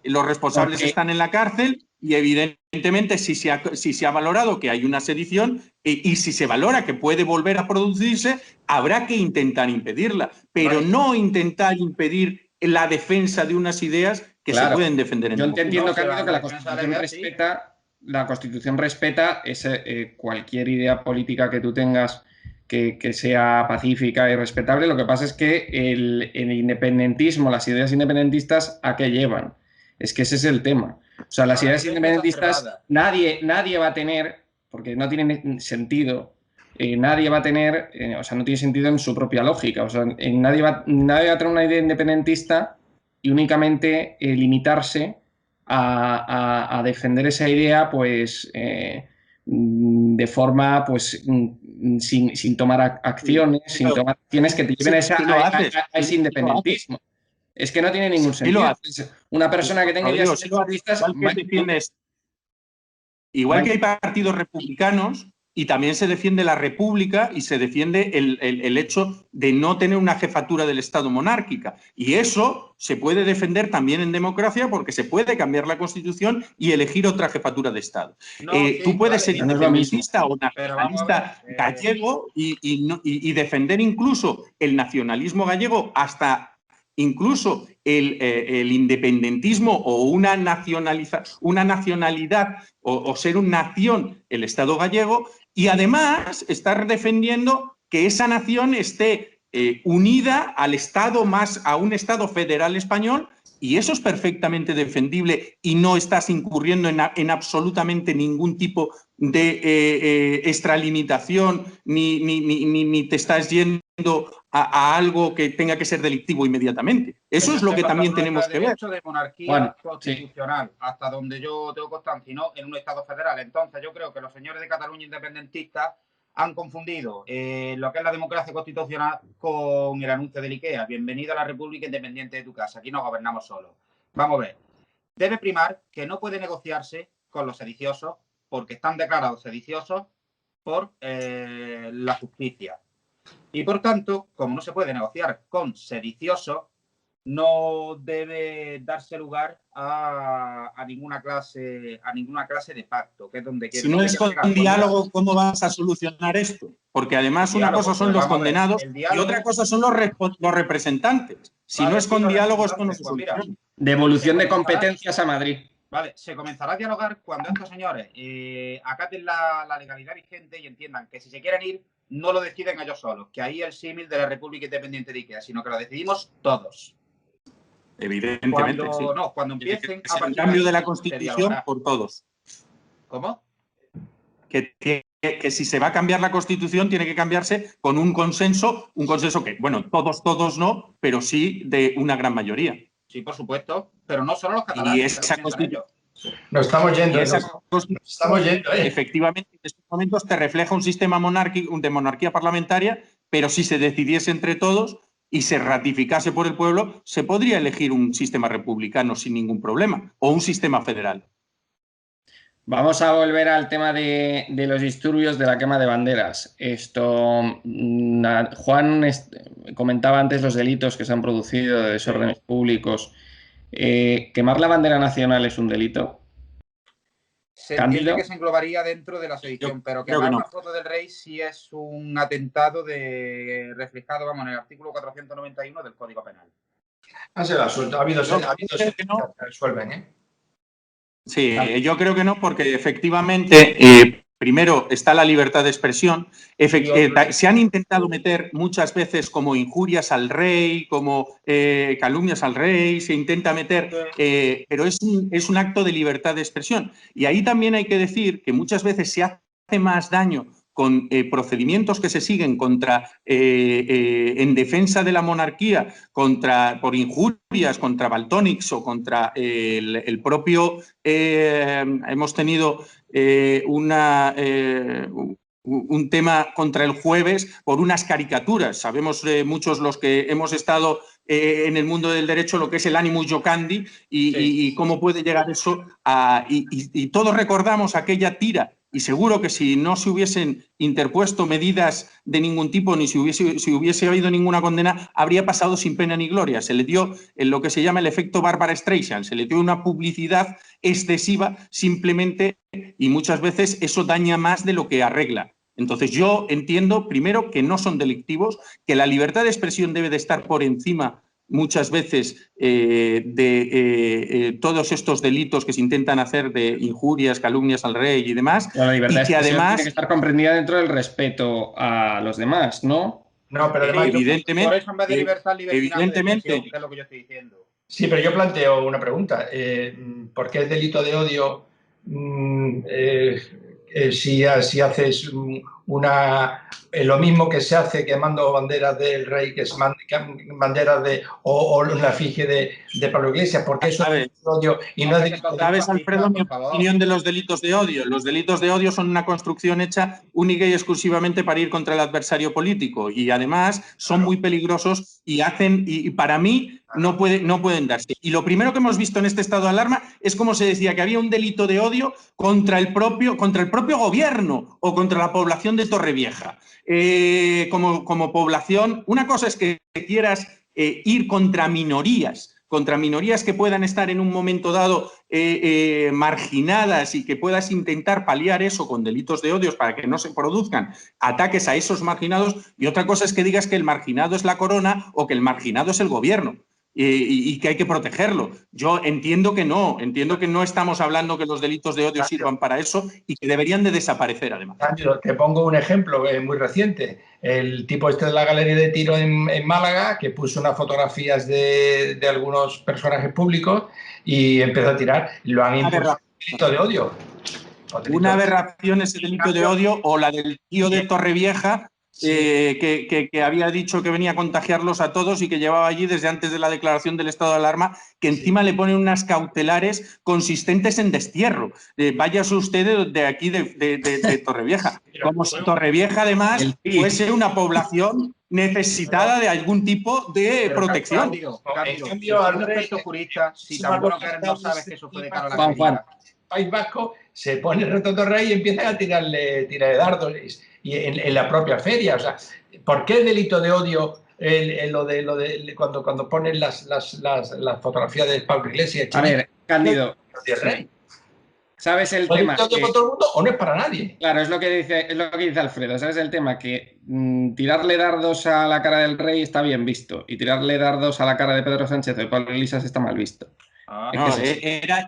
los responsables Porque- están en la cárcel y evidentemente si se ha valorado que hay una sedición y si se valora que puede volver a producirse, habrá que intentar impedirla, pero Vale. no intentar impedir la defensa de unas ideas que se Claro, pueden defender en yo te democracia. entiendo, No, si Cándido, que la la defensa Constitución legal, sí. respeta, la Constitución respeta cualquier idea política que tú tengas que sea pacífica y respetable. Lo que pasa es que el independentismo, las ideas independentistas, ¿a qué llevan? Es que ese es el tema. O sea, las A la ideas violencia independentistas, exacerbada. nadie va a tener, porque no tiene sentido, nadie va a tener, o sea, no tiene sentido en su propia lógica. O sea, nadie va a tener una idea independentista y únicamente limitarse a defender esa idea, pues, de forma, pues, sin tomar acciones, sin tomar acciones que te lleven Sí lo haces, a ese sí lo haces. independentismo. Es que no tiene ningún Sí lo sentido. haces. Una persona que tenga ideas Rodrigo, sí lo haces. independentistas, Igual que hay partidos republicanos y también se defiende la república y se defiende el hecho de no tener una jefatura del Estado monárquica. Y eso se puede defender también en democracia porque se puede cambiar la Constitución y elegir otra jefatura de Estado. No, sí, Tú puedes vale, ser no es lo mismo. independentista o pero vamos a ver, nacionalista gallego y defender incluso el nacionalismo gallego hasta incluso el independentismo o una nacionalidad o ser una nación, el Estado gallego, y además estar defendiendo que esa nación esté unida al Estado a un Estado federal español, y eso es perfectamente defendible y no estás incurriendo en absolutamente ningún tipo de extralimitación ni te estás yendo a algo que tenga que ser delictivo inmediatamente. Eso es lo que también tenemos que ver. derecho de monarquía constitucional, sí, hasta donde yo tengo constancia, y no en un Estado federal. Entonces yo creo que los señores de Cataluña independentistas han confundido lo que es la democracia constitucional con el anuncio del IKEA. Bienvenido a la República Independiente de tu casa. Aquí nos gobernamos solos. Vamos a ver. Debe primar que no puede negociarse con los sediciosos porque están declarados sediciosos por la justicia. Y por tanto, como no se puede negociar con sediciosos, no debe darse lugar a ninguna clase de pacto, que es donde si no es con diálogo, ¿cómo vas a solucionar esto? Porque además una cosa son los condenados y otra cosa son los representantes. Si no es con diálogo, esto no se soluciona. Devolución de competencias a Madrid. Vale, se comenzará a dialogar cuando estos señores acaten la legalidad vigente y entiendan que si se quieren ir, no lo deciden ellos solos, que ahí el símil de la República Independiente de IKEA, sino que lo decidimos todos. Evidentemente, cuando empiecen a partir cambio de la Constitución por todos. ¿Cómo? Que si se va a cambiar la Constitución tiene que cambiarse con un consenso que, bueno, todos no, pero sí de una gran mayoría. Sí, por supuesto, pero no solo los catalanes. Y esa Constitución... Nos estamos yendo. Efectivamente, en estos momentos te refleja un sistema monárquico, de monarquía parlamentaria, pero si se decidiese entre todos y se ratificase por el pueblo, se podría elegir un sistema republicano sin ningún problema, o un sistema federal. Vamos a volver al tema de los disturbios de la quema de banderas. Juan comentaba antes los delitos que se han producido de desórdenes públicos. ¿Quemar la bandera nacional es un delito? Se entiende que se englobaría dentro de la sedición, pero quemar una foto del rey sí es un atentado reflejado, en el artículo 491 del Código Penal. Se lo ha suelto. Ha habido que resuelven, ¿eh? Sí, yo creo que no, porque efectivamente, primero está la libertad de expresión. Se han intentado meter muchas veces como injurias al rey, como calumnias al rey, se intenta meter, pero es un acto de libertad de expresión. Y ahí también hay que decir que muchas veces se hace más daño con procedimientos que se siguen en defensa de la monarquía, por injurias contra Valtónix o contra el propio... hemos tenido un tema contra el jueves por unas caricaturas. Sabemos muchos los que hemos estado en el mundo del derecho lo que es el animus jocandi y cómo puede llegar eso a... Y todos recordamos aquella tira. Y seguro que si no se hubiesen interpuesto medidas de ningún tipo ni si hubiese habido ninguna condena, habría pasado sin pena ni gloria. Se le dio lo que se llama el efecto Barbara Streisand, se le dio una publicidad excesiva simplemente y muchas veces eso daña más de lo que arregla. Entonces yo entiendo, primero, que no son delictivos, que la libertad de expresión debe de estar por encima muchas veces de todos estos delitos que se intentan hacer de injurias, calumnias al rey y demás. La libertad y que además tiene que estar comprendida dentro del respeto a los demás, ¿no? No, pero además evidentemente, por eso en vez de libertad, evidentemente, de expresión, que es lo que yo estoy diciendo. Sí, pero yo planteo una pregunta. ¿Por qué es delito de odio si haces lo mismo que se hace quemando banderas del rey, que es banderas o una efigie de Pablo Iglesias? ¿Por qué eso es odio y no es delito de odio? ¿Sabes, Alfredo, mi opinión de los delitos de odio? Los delitos de odio son una construcción hecha única y exclusivamente para ir contra el adversario político y además son muy peligrosos y para mí no pueden darse. Y lo primero que hemos visto en este estado de alarma es como se decía que había un delito de odio contra el propio gobierno o contra la población de Torrevieja. Como población, una cosa es que quieras ir contra minorías que puedan estar en un momento dado marginadas y que puedas intentar paliar eso con delitos de odios para que no se produzcan ataques a esos marginados, y otra cosa es que digas que el marginado es la corona o que el marginado es el gobierno. Y que hay que protegerlo. Yo entiendo que no estamos hablando que los delitos de odio sirvan para eso y que deberían de desaparecer además. Te pongo un ejemplo muy reciente. El tipo este de la galería de tiro en Málaga, que puso unas fotografías de algunos personajes públicos y empezó a tirar. Lo han impulsado delito de odio. Una aberración ese delito de odio, o la del tío de Torrevieja, que había dicho que venía a contagiarlos a todos y que llevaba allí desde antes de la declaración del estado de alarma, que encima le ponen unas cautelares consistentes en destierro. Váyase usted de aquí de Torrevieja. Como si Torrevieja además fuese una población necesitada de algún tipo de protección. En cambio, al experto jurista, si tampoco no sabes que eso puede cara a la galería. País Vasco se pone el retrato del rey y empieza a tirarle dardos y en la propia feria. O sea, ¿por qué el delito de odio cuando ponen las fotografías de Pablo Iglesias? A ver, Cándido, rey? ¿Sabes el tema? ¿Es para todo el mundo o no es para nadie? Claro, es lo que dice Alfredo. ¿Sabes el tema? Que tirarle dardos a la cara del rey está bien visto y tirarle dardos a la cara de Pedro Sánchez o de Pablo Iglesias está mal visto. Era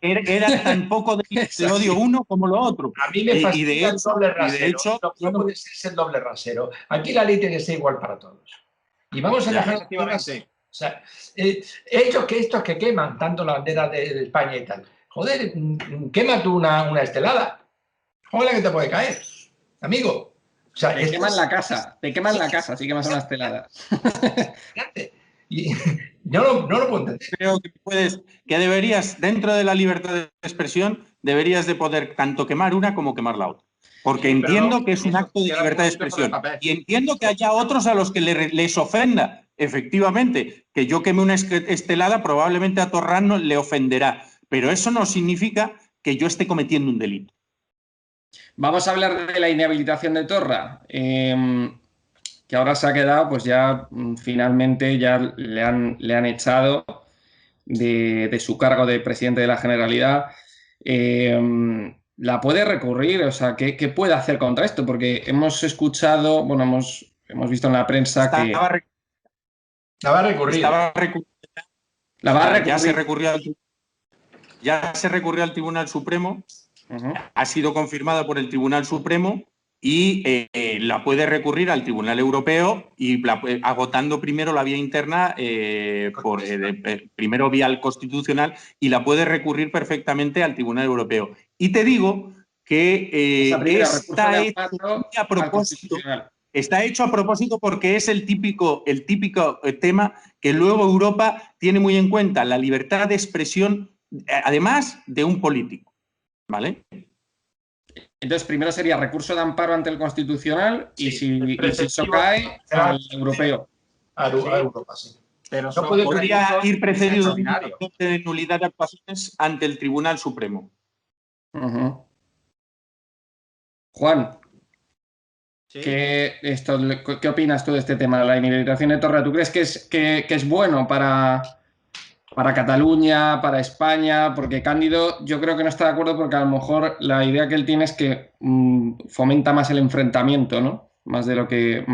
tan poco de odio uno como lo otro. A mí me fascina el doble rasero. No puede ser el doble rasero. Aquí la ley tiene que ser igual para todos. Y vamos a dejar... O sea, estos que queman tanto la bandera de España y tal, joder, quema tú una estelada. Joder, que te puede caer, amigo. O sea, te queman la casa, si quemas una estelada. Y no lo puedo entender. Creo que deberías, dentro de la libertad de expresión, deberías de poder tanto quemar una como quemar la otra. Porque entiendo que es un acto de libertad de expresión. Y entiendo que haya otros a los que les ofenda, efectivamente. Que yo queme una estelada, probablemente a Torrán le ofenderá. Pero eso no significa que yo esté cometiendo un delito. Vamos a hablar de la inhabilitación de Torra. Que ahora se ha quedado, pues ya finalmente ya le han echado de su cargo de presidente de la Generalidad. ¿La puede recurrir? O sea, ¿qué puede hacer contra esto? Porque hemos escuchado, bueno, hemos visto en la prensa que... La va a recurrir. Ya se recurrió al Tribunal Supremo, ha sido confirmada por el Tribunal Supremo y la puede recurrir al Tribunal Europeo y agotando primero la vía interna, primero vía al Constitucional, y la puede recurrir perfectamente al Tribunal Europeo. Y te digo que está hecho a propósito porque es el típico tema que luego Europa tiene muy en cuenta, la libertad de expresión, además de un político, ¿vale? Entonces, primero sería recurso de amparo ante el Constitucional y, Sí, si eso cae, al europeo. A Europa, sí. Pero No puede Podría ir precedido de una extraordinario. de nulidad de actuaciones ante el Tribunal Supremo. Juan, ¿Sí? ¿qué opinas tú de este tema, la inhabilitación de Torra? ¿Tú crees que es bueno para Cataluña, para España? Porque Cándido yo creo que no está de acuerdo porque a lo mejor la idea que él tiene es que fomenta más el enfrentamiento, ¿no? Más de lo que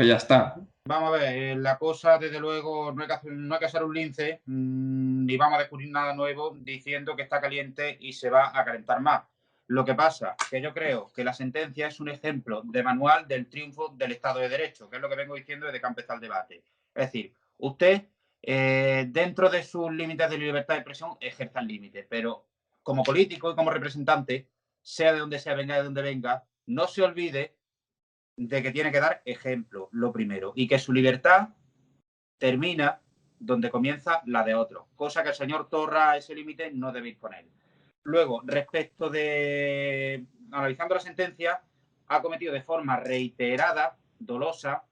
ya está. Vamos a ver, la cosa, desde luego, no hay que hacer un lince, ni vamos a descubrir nada nuevo diciendo que está caliente y se va a calentar más. Lo que pasa que yo creo que la sentencia es un ejemplo de manual del triunfo del Estado de Derecho, que es lo que vengo diciendo desde que empezó el debate. Es decir, usted, dentro de sus límites de libertad de expresión, ejerza el límite, pero como político y como representante, sea de donde sea, venga de donde venga, no se olvide de que tiene que dar ejemplo, lo primero, y que su libertad termina donde comienza la de otros, cosa que el señor Torra a ese límite no debe ir con él. Luego, respecto de, analizando la sentencia, ha cometido de forma reiterada, dolosa,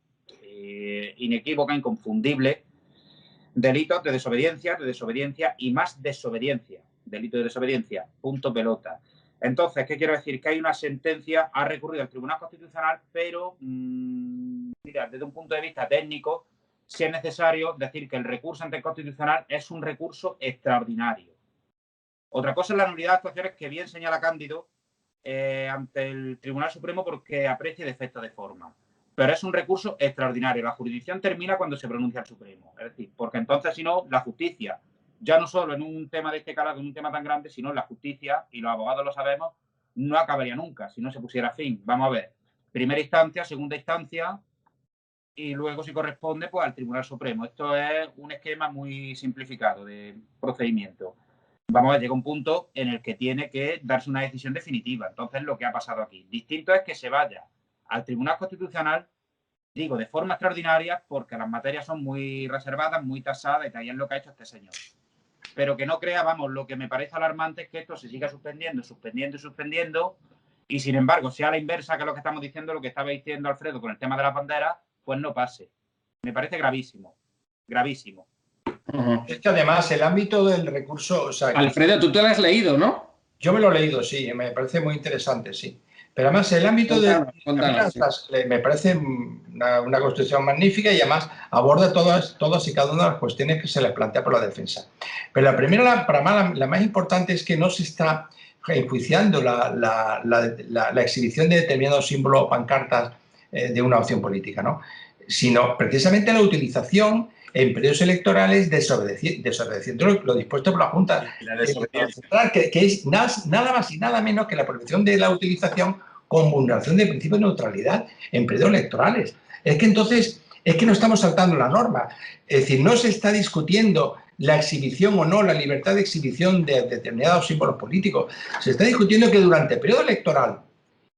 inequívoca, inconfundible, delitos de desobediencia y más desobediencia, delito de desobediencia, punto pelota. Entonces, ¿qué quiero decir? Que hay una sentencia, ha recurrido al Tribunal Constitucional, pero mira, desde un punto de vista técnico, si es necesario decir que el recurso ante el Constitucional es un recurso extraordinario. Otra cosa es la nulidad de actuaciones que bien señala Cándido ante el Tribunal Supremo porque aprecia defectos de forma. Pero es un recurso extraordinario. La jurisdicción termina cuando se pronuncia el Supremo. Es decir, porque entonces, si no, la justicia, ya no solo en un tema de este calado, en un tema tan grande, sino la justicia, y los abogados lo sabemos, no acabaría nunca si no se pusiera fin. Vamos a ver, primera instancia, segunda instancia, y luego, si corresponde, pues al Tribunal Supremo. Esto es un esquema muy simplificado de procedimiento. Vamos a ver, llega un punto en el que tiene que darse una decisión definitiva. Entonces, lo que ha pasado aquí. Distinto es que se vaya al Tribunal Constitucional, digo, de forma extraordinaria, porque las materias son muy reservadas, muy tasadas, y también lo que ha hecho este señor. Pero que no crea, vamos, lo que me parece alarmante es que esto se siga suspendiendo, y sin embargo, sea a la inversa, que es lo que estamos diciendo, lo que estaba diciendo Alfredo con el tema de las banderas, pues no pase. Me parece gravísimo, gravísimo. Es que además el ámbito del recurso... O sea, Alfredo, tú te lo has leído, ¿no? Yo me lo he leído, sí, me parece muy interesante, sí. Pero además el ámbito Cuéntanos, sí. Me parece una construcción magnífica y además aborda todas y cada una de las cuestiones que se le plantea por la defensa. Pero la primera, para mí, la más importante es que no se está enjuiciando la exhibición de determinados símbolos o pancartas de una opción política, ¿no? Sino precisamente la utilización en periodos electorales desobedeciendo lo dispuesto por la Junta Central, que es nada más y nada menos que la prohibición de la utilización con vulneración del principio de neutralidad en periodos electorales. Es que entonces, es que no estamos saltando la norma. Es decir, no se está discutiendo la exhibición o no, la libertad de exhibición de determinados símbolos políticos. Se está discutiendo que durante el periodo electoral,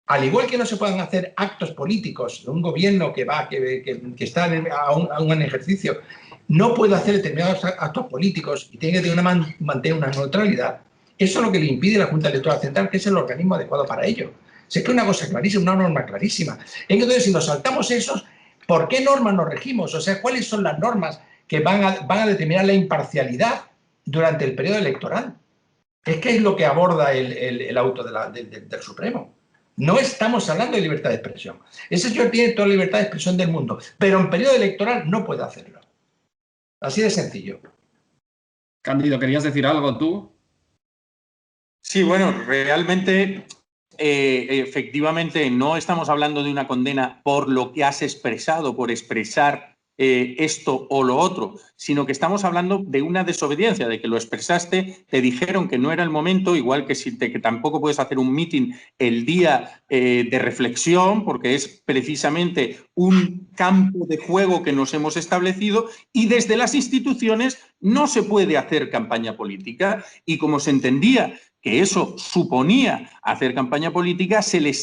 al igual que no se pueden hacer actos políticos de un gobierno que está a un ejercicio, no puede hacer determinados actos políticos y tiene que mantener una neutralidad. Eso es lo que le impide la Junta Electoral Central, que es el organismo adecuado para ello. Es que una cosa clarísima, una norma clarísima. Entonces, si nos saltamos esos, ¿por qué normas nos regimos? O sea, ¿cuáles son las normas que van a determinar la imparcialidad durante el periodo electoral? Es que es lo que aborda el auto del Supremo. No estamos hablando de libertad de expresión. Ese señor tiene toda la libertad de expresión del mundo, pero en periodo electoral no puede hacerlo. Así de sencillo. Cándido, ¿querías decir algo tú? Sí, bueno, realmente, efectivamente, no estamos hablando de una condena por lo que has expresado, por expresar esto o lo otro, sino que estamos hablando de una desobediencia, de que lo expresaste, te dijeron que no era el momento, igual que, que tampoco puedes hacer un meeting el día de reflexión, porque es precisamente un campo de juego que nos hemos establecido, y desde las instituciones no se puede hacer campaña política, y como se entendía que eso suponía hacer campaña política, se le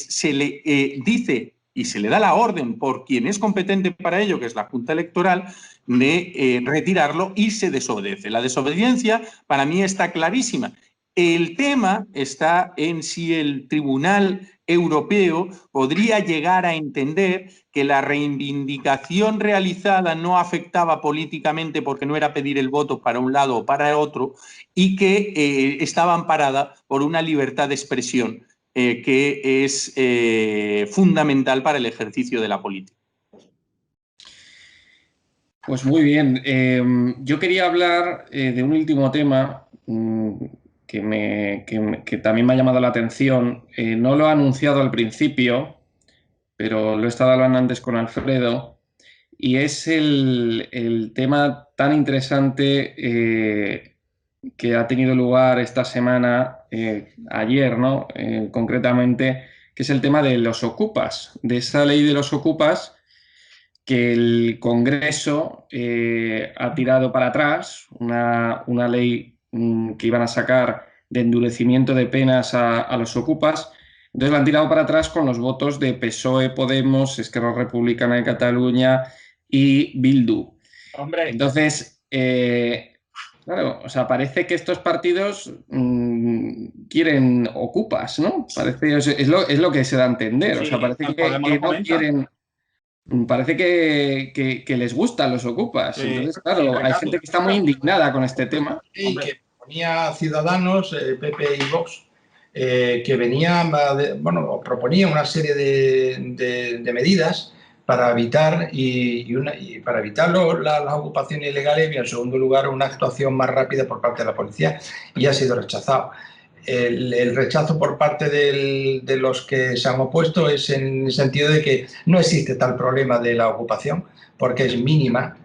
dice y se le da la orden por quien es competente para ello, que es la Junta Electoral, de retirarlo y se desobedece. La desobediencia para mí está clarísima. El tema está en si el Tribunal Europeo podría llegar a entender que la reivindicación realizada no afectaba políticamente porque no era pedir el voto para un lado o para otro y que estaba amparada por una libertad de expresión que es fundamental para el ejercicio de la política. Pues muy bien. Yo quería hablar de un último tema que también me ha llamado la atención. No lo he anunciado al principio, pero lo he estado hablando antes con Alfredo, y es el tema tan interesante que ha tenido lugar esta semana, ayer, ¿no? Concretamente, que es el tema de los ocupas, de esa ley de los ocupas que el Congreso ha tirado para atrás, una ley que iban a sacar de endurecimiento de penas a los ocupas. Entonces la han tirado para atrás con los votos de PSOE, Podemos, Esquerra Republicana de Cataluña y Bildu. Hombre. Entonces, claro, o sea, parece que estos partidos quieren ocupas, ¿no? Parece, es lo que se da a entender. Sí, o sea, parece que no quieren. Parece que les gustan los ocupas. Sí, Entonces, claro, hay gente que está muy indignada con este tema. Y que ponía Ciudadanos, PP y Vox, que venía, bueno, proponía una serie de medidas para evitar para evitar las ocupaciones ilegales y, en segundo lugar, una actuación más rápida por parte de la policía, y ha sido rechazado. El rechazo por parte de los que se han opuesto es en el sentido de que no existe tal problema de la ocupación porque es mínima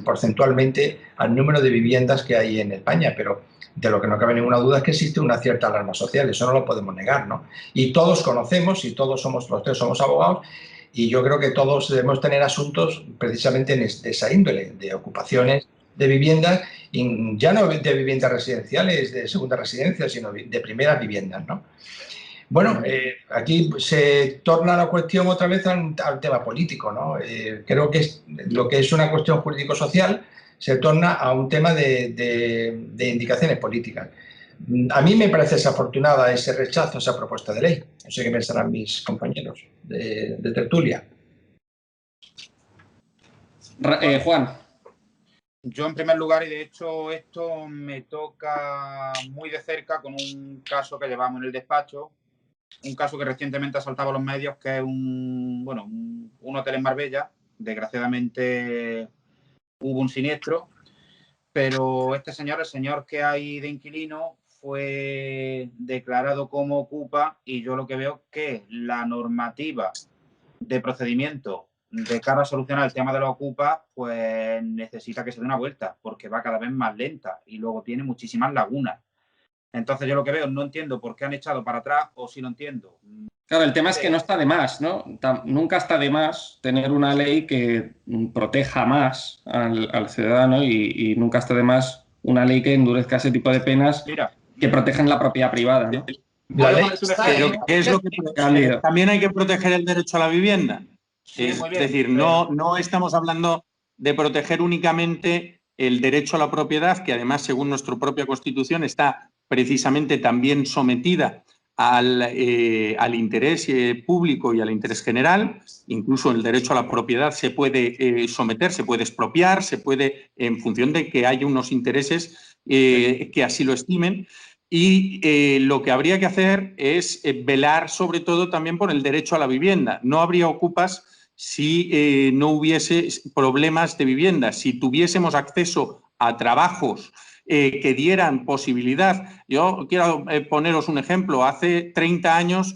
porcentualmente al número de viviendas que hay en España, pero de lo que no cabe ninguna duda es que existe una cierta alarma social, eso no lo podemos negar, ¿no? Y todos conocemos, y todos los tres somos abogados, y yo creo que todos debemos tener asuntos precisamente de esa índole, de ocupaciones de viviendas, y ya no de viviendas residenciales, de segunda residencia, sino de primeras viviendas, ¿no? Bueno, aquí se torna la cuestión otra vez al tema político, ¿no? Creo que lo que es una cuestión jurídico-social se torna a un tema de indicaciones políticas. A mí me parece desafortunada ese rechazo a esa propuesta de ley. No sé qué pensarán mis compañeros de tertulia. Juan. Yo, en primer lugar, y de hecho esto me toca muy de cerca con un caso que llevamos en el despacho, un caso que recientemente ha saltado a los medios, que es un hotel en Marbella. Desgraciadamente hubo un siniestro, pero este señor, el señor que hay de inquilino, fue declarado como ocupa, y yo lo que veo es que la normativa de procedimiento de cara a solucionar el tema de los ocupas, pues necesita que se dé una vuelta, porque va cada vez más lenta y luego tiene muchísimas lagunas. Entonces yo lo que veo, no entiendo por qué han echado para atrás, o si lo entiendo. Claro, el tema es que no está de más, ¿no? Nunca está de más tener una ley que proteja más al ciudadano, y nunca está de más una ley que endurezca ese tipo de penas. Mira, que protejan la propiedad privada, ¿no? La ley Pero ¿qué es lo que también hay que proteger el derecho a la vivienda? Sí, es muy bien, decir, no estamos hablando de proteger únicamente el derecho a la propiedad, que además, según nuestra propia Constitución, está precisamente también sometida al interés público y al interés general. Incluso el derecho a la propiedad se puede someter, se puede expropiar, se puede, en función de que haya unos intereses que así lo estimen. Y lo que habría que hacer es velar sobre todo también por el derecho a la vivienda. No habría ocupas si no hubiese problemas de vivienda, si tuviésemos acceso a trabajos que dieran posibilidad. Yo quiero poneros un ejemplo. Hace 30 años,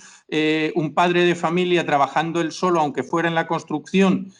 un padre de familia trabajando él solo, aunque fuera en la construcción,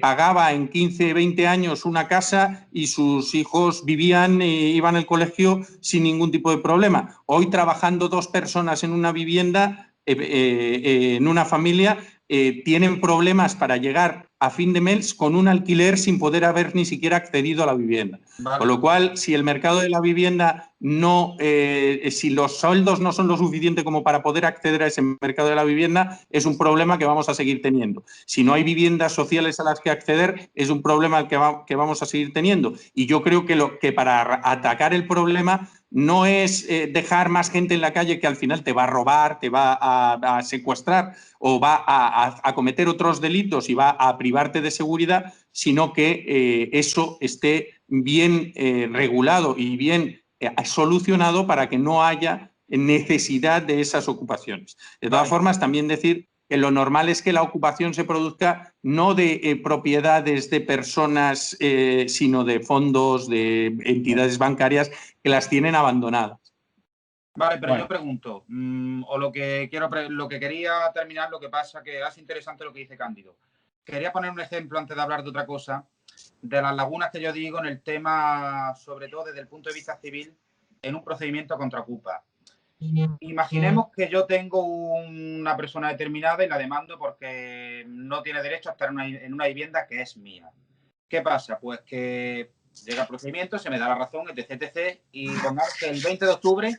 pagaba en 15, 20 años una casa y sus hijos vivían e iban al colegio sin ningún tipo de problema. Hoy, trabajando dos personas en una vivienda, en una familia, tienen problemas para llegar a fin de mes con un alquiler sin poder haber ni siquiera accedido a la vivienda. Vale. Con lo cual, si el mercado de la vivienda no, si los sueldos no son lo suficiente como para poder acceder a ese mercado de la vivienda, es un problema que vamos a seguir teniendo. Si no hay viviendas sociales a las que acceder, es un problema que vamos a seguir teniendo. Y yo creo que para atacar el problema no es dejar más gente en la calle que al final te va a robar, te va a secuestrar o va a cometer otros delitos y va a privarte de seguridad, sino que eso esté bien regulado y bien solucionado para que no haya necesidad de esas ocupaciones. De todas formas, también decir que lo normal es que la ocupación se produzca no de propiedades de personas, sino de fondos, de entidades bancarias que las tienen abandonadas. Vale, pero Bueno. yo pregunto, o lo que quería terminar, lo que pasa que es interesante lo que dice Cándido. Quería poner un ejemplo antes de hablar de otra cosa, de las lagunas que yo digo en el tema, sobre todo desde el punto de vista civil, en un procedimiento contra Ocupa. Imaginemos que yo tengo una persona determinada y la demando porque no tiene derecho a estar en una vivienda que es mía. ¿Qué pasa? Pues que llega el procedimiento, se me da la razón, etc. Y pongamos que el 20 de octubre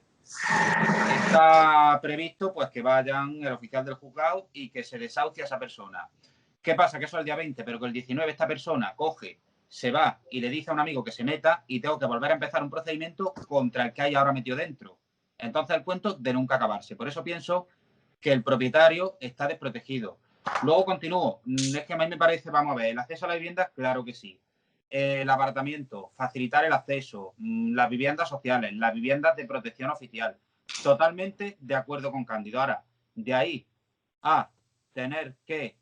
está previsto pues que vayan el oficial del juzgado y que se desahucie a esa persona. ¿Qué pasa? Que eso es el día 20, pero que el 19 esta persona coge, se va y le dice a un amigo que se meta y tengo que volver a empezar un procedimiento contra el que hay ahora metido dentro. Entonces el cuento de nunca acabarse. Por eso pienso que el propietario está desprotegido. Luego continúo. Es que a mí me parece, vamos a ver, el acceso a la vivienda, claro que sí. El apartamento, facilitar el acceso, las viviendas sociales, las viviendas de protección oficial. Totalmente de acuerdo con Cándido. Ahora, de ahí a tener que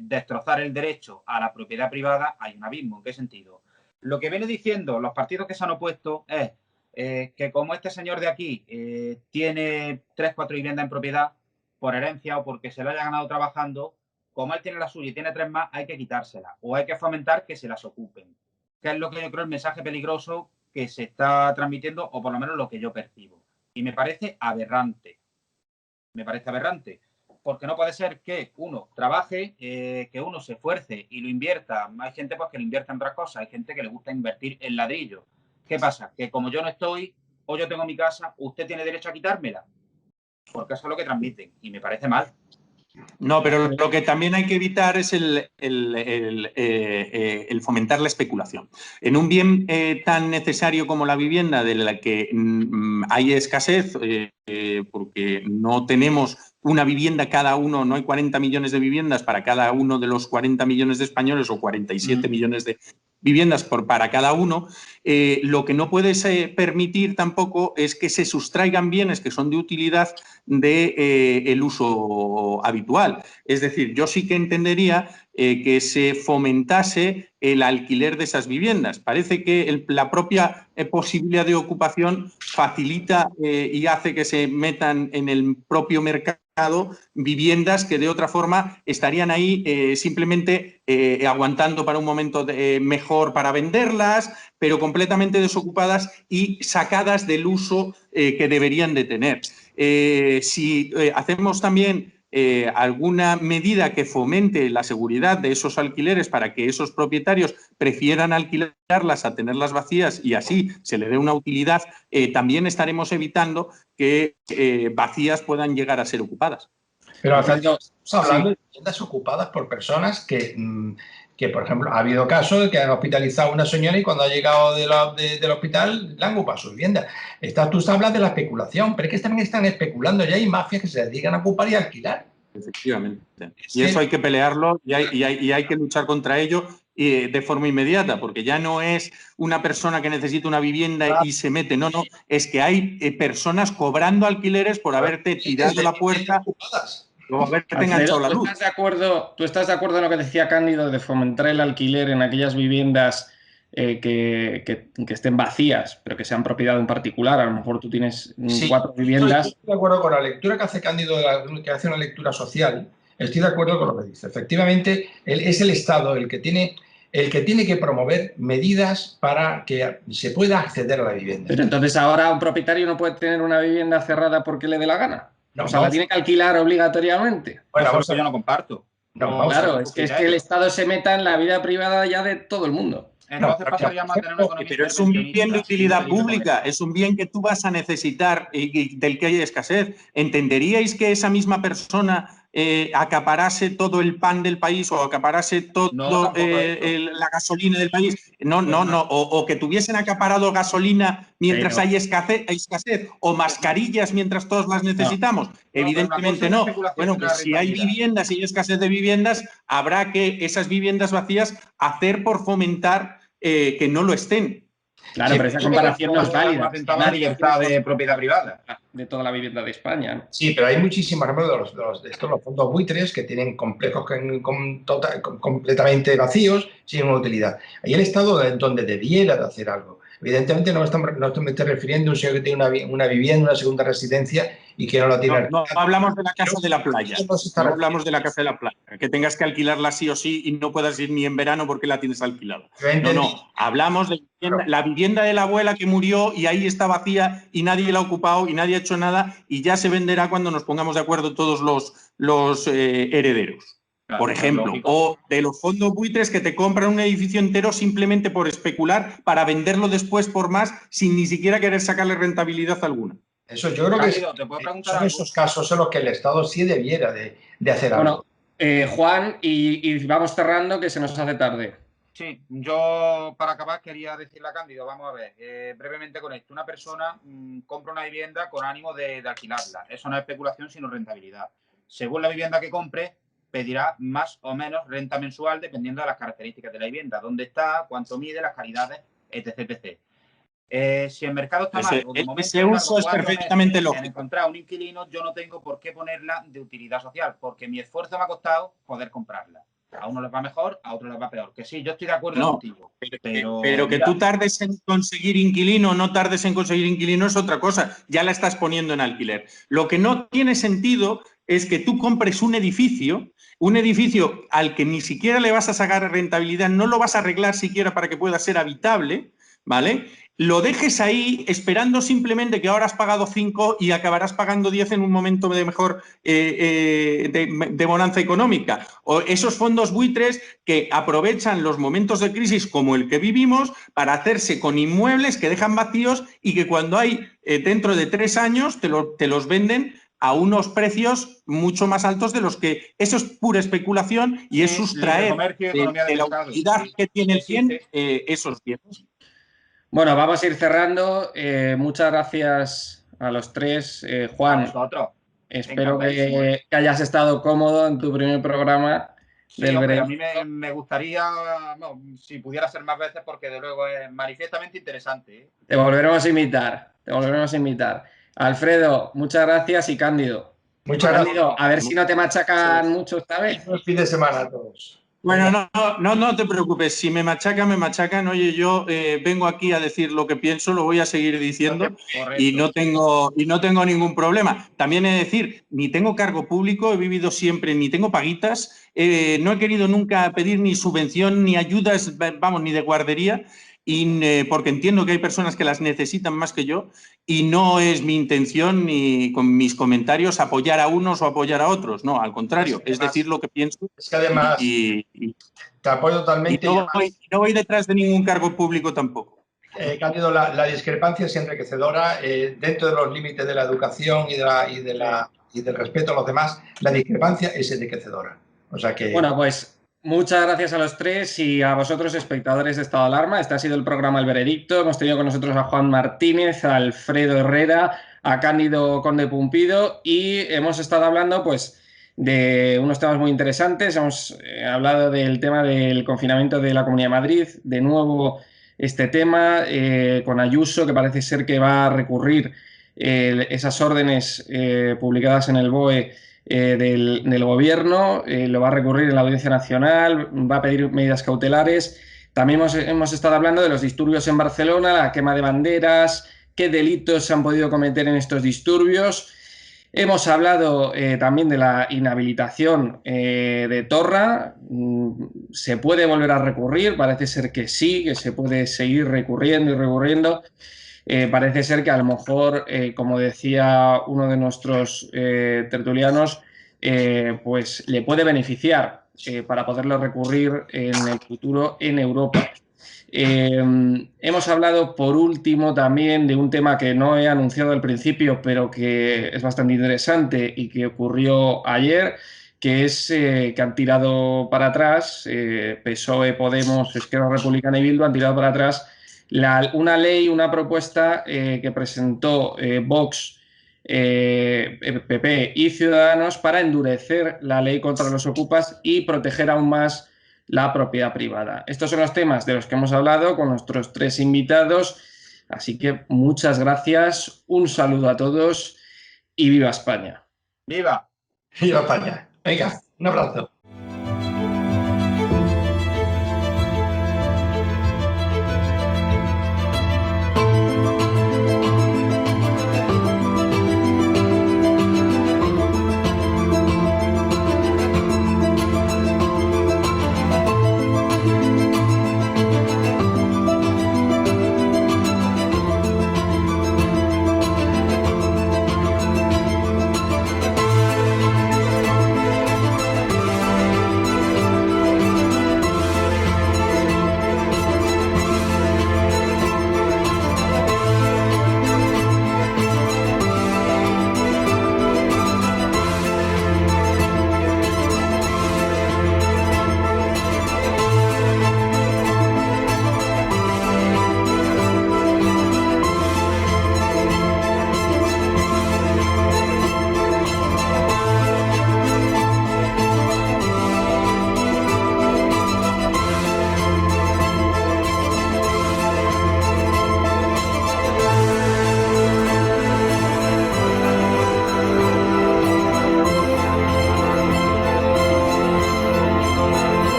destrozar el derecho a la propiedad privada, hay un abismo. ¿En qué sentido? Lo que viene diciendo los partidos que se han opuesto es que como este señor de aquí tiene 3, 4 viviendas en propiedad por herencia o porque se lo haya ganado trabajando, como él tiene la suya y tiene 3 más, hay que quitárselas o hay que fomentar que se las ocupen. Que es lo que yo creo el mensaje peligroso que se está transmitiendo, o por lo menos lo que yo percibo. Y me parece aberrante. Me parece aberrante. Porque no puede ser que uno trabaje, que uno se esfuerce y lo invierta. Hay gente pues, que lo invierte en otras cosas. Hay gente que le gusta invertir en ladrillo. ¿Qué pasa? Que como yo no estoy o yo tengo mi casa, usted tiene derecho a quitármela. Porque eso es lo que transmiten. Y me parece mal. No, pero lo que también hay que evitar es el fomentar la especulación. En un bien tan necesario como la vivienda, de la que hay escasez, porque no tenemos una vivienda cada uno, no hay 40 millones de viviendas para cada uno de los 40 millones de españoles o 47 millones de viviendas para cada uno, lo que no puedes permitir tampoco es que se sustraigan bienes que son de utilidad del uso habitual. Es decir, yo sí que entendería que se fomentase el alquiler de esas viviendas. Parece que la propia posibilidad de ocupación facilita y hace que se metan en el propio mercado viviendas que de otra forma estarían ahí simplemente aguantando para un momento mejor para venderlas, pero completamente desocupadas y sacadas del uso que deberían de tener. Si hacemos también alguna medida que fomente la seguridad de esos alquileres para que esos propietarios prefieran alquilarlas a tenerlas vacías y así se le dé una utilidad, también estaremos evitando que vacías puedan llegar a ser ocupadas. Pero estamos hablando de viviendas ocupadas por personas que, por ejemplo, ha habido casos de que han hospitalizado a una señora y cuando ha llegado del hospital le han ocupado su vivienda. Tú hablas de la especulación, pero es que también están especulando. Ya hay mafias que se dedican a ocupar y a alquilar. Efectivamente. Y eso hay que pelearlo y hay que luchar contra ello de forma inmediata, porque ya no es una persona que necesita una vivienda y se mete, no, es que hay personas cobrando alquileres por haberte tirado la puerta o haberte enganchado la luz. ¿Tú estás de acuerdo en lo que decía Cándido de fomentar el alquiler en aquellas viviendas que estén vacías, pero que sean propiedad de un particular? A lo mejor tú tienes 4 viviendas. Estoy de acuerdo con la lectura que hace Cándido, que hace una lectura social. Estoy de acuerdo con lo que dice. Efectivamente, es el Estado el que tiene que promover medidas para que se pueda acceder a la vivienda. Pero entonces ahora un propietario no puede tener una vivienda cerrada porque le dé la gana. No, o sea, la tiene que alquilar obligatoriamente. Bueno, Eso es lo que yo no comparto. Claro, es que el Estado se meta en la vida privada ya de todo el mundo. Entonces pasaría más a tener una economía Pero es un bien de intervencionista, utilidad libre pública, comercio. es un bien que tú vas a necesitar y del que hay escasez. ¿Entenderíais que esa misma persona acaparase todo el pan del país o acaparase todo No, tampoco la gasolina del país? No, o que tuviesen acaparado gasolina mientras hay escasez o mascarillas mientras todos las necesitamos. Evidentemente no. Bueno, pues si hay viviendas y hay escasez de viviendas, habrá que esas viviendas vacías hacer por fomentar que no lo estén. Claro, pero esa comparación no es válida. La libertad de propiedad privada. De toda la vivienda de España, ¿no? Sí, pero hay muchísimos ejemplos de los fondos buitres que tienen complejos completamente vacíos, sin utilidad. Ahí el Estado donde debiera de hacer algo. Evidentemente no me estoy refiriendo a un señor que tiene una vivienda, una segunda residencia y que no la tiene. No hablamos de la casa de la playa. No hablamos de la casa de la playa. Que tengas que alquilarla sí o sí y no puedas ir ni en verano porque la tienes alquilada. No. Hablamos de la vivienda de la abuela que murió y ahí está vacía y nadie la ha ocupado y nadie ha hecho nada y ya se venderá cuando nos pongamos de acuerdo todos los herederos. Claro, por ejemplo, o de los fondos buitres que te compran un edificio entero simplemente por especular para venderlo después por más sin ni siquiera querer sacarle rentabilidad alguna. Eso yo creo que son esos casos en los que el Estado sí debiera de hacer algo. Bueno, Juan, y vamos cerrando que se nos hace tarde. Sí, yo para acabar quería decirle a Cándido, vamos a ver, brevemente con esto. Una persona compra una vivienda con ánimo de alquilarla. Eso no es especulación, sino rentabilidad. Según la vivienda que compre, pedirá más o menos renta mensual dependiendo de las características de la vivienda, dónde está, cuánto mide, las calidades, etc. Si el mercado está mal, o de momento ese uso es perfectamente lógico. En encontrar un inquilino, yo no tengo por qué ponerla de utilidad social, porque mi esfuerzo me ha costado poder comprarla. A uno les va mejor, a otro les va peor. Que sí, yo estoy de acuerdo contigo. Pero que tú tardes en conseguir inquilino o no tardes en conseguir inquilino es otra cosa. Ya la estás poniendo en alquiler. Lo que no tiene sentido es que tú compres un edificio al que ni siquiera le vas a sacar rentabilidad, no lo vas a arreglar siquiera para que pueda ser habitable, ¿vale? Lo dejes ahí esperando simplemente que ahora has pagado 5 y acabarás pagando 10 en un momento de mejor de bonanza económica. O esos fondos buitres que aprovechan los momentos de crisis como el que vivimos para hacerse con inmuebles que dejan vacíos y que cuando hay dentro de 3 años te los venden a unos precios mucho más altos de los que... Eso es pura especulación y es sustraer de la utilidad que tiene el bien esos bienes. Bueno, vamos a ir cerrando. Muchas gracias a los tres. Juan, espero que hayas estado cómodo en tu primer programa. Sí, hombre, a mí me gustaría, si pudiera ser más veces, porque de luego es manifiestamente interesante. Te volveremos a invitar. Alfredo, muchas gracias y Cándido. Muchas gracias. A ver si no te machacan mucho esta vez. Buen fin de semana a todos. Bueno, no te preocupes. Si me machacan. Oye, yo vengo aquí a decir lo que pienso, lo voy a seguir diciendo y no tengo ningún problema. También he de decir, ni tengo cargo público, he vivido siempre, ni tengo paguitas, no he querido nunca pedir ni subvención, ni ayudas, vamos, ni de guardería, porque entiendo que hay personas que las necesitan más que yo y no es mi intención ni con mis comentarios apoyar a unos o apoyar a otros. No, al contrario, es decir lo que pienso. Es que además te apoyo totalmente. Y no voy detrás de ningún cargo público tampoco. Cándido, la discrepancia es enriquecedora dentro de los límites de la educación y del respeto a los demás. La discrepancia es enriquecedora. O sea que... Bueno, pues muchas gracias a los tres y a vosotros, espectadores de Estado de Alarma. Este ha sido el programa El Veredicto. Hemos tenido con nosotros a Juan Martínez, a Alfredo Herrera, a Cándido Conde Pumpido y hemos estado hablando, pues, de unos temas muy interesantes. Hemos hablado del tema del confinamiento de la Comunidad de Madrid. De nuevo, este tema con Ayuso, que parece ser que va a recurrir esas órdenes publicadas en el BOE del gobierno, lo va a recurrir en la Audiencia Nacional, va a pedir medidas cautelares. También hemos estado hablando de los disturbios en Barcelona, la quema de banderas, qué delitos se han podido cometer en estos disturbios. Hemos hablado también de la inhabilitación de Torra. ¿Se puede volver a recurrir? Parece ser que sí, que se puede seguir recurriendo y recurriendo. parece ser que a lo mejor, como decía uno de nuestros tertulianos, pues le puede beneficiar para poderlo recurrir en el futuro en Europa. Hemos hablado por último también de un tema que no he anunciado al principio, pero que es bastante interesante y que ocurrió ayer, que es que han tirado para atrás, PSOE, Podemos, Esquerra Republicana y Bildu han tirado para atrás una ley, una propuesta que presentó Vox, PP y Ciudadanos para endurecer la ley contra los ocupas y proteger aún más la propiedad privada. Estos son los temas de los que hemos hablado con nuestros 3 invitados, así que muchas gracias, un saludo a todos y ¡viva España! ¡Viva! ¡Viva España! Venga, un abrazo.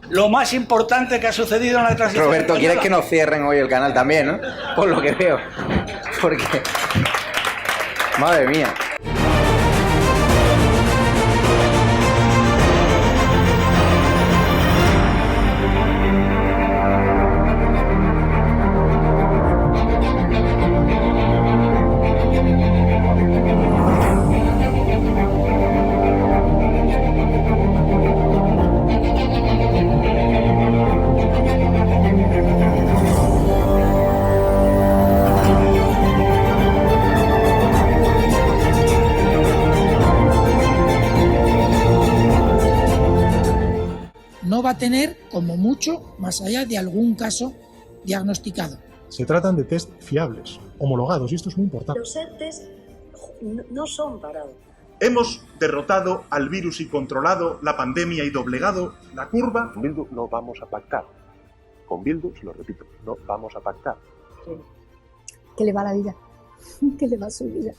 Lo más importante que ha sucedido en la transición. Roberto, ¿quieres que nos cierren hoy el canal también, no? Por lo que veo. Porque... Madre mía. No va a tener, como mucho, más allá de algún caso diagnosticado. Se tratan de test fiables, homologados, y esto es muy importante. Los test no son parados. Hemos derrotado al virus y controlado la pandemia y doblegado la curva. Con Bildu no vamos a pactar. Con Bildu, se lo repito, no vamos a pactar. ¿Qué le va la vida? ¿Qué le va su vida?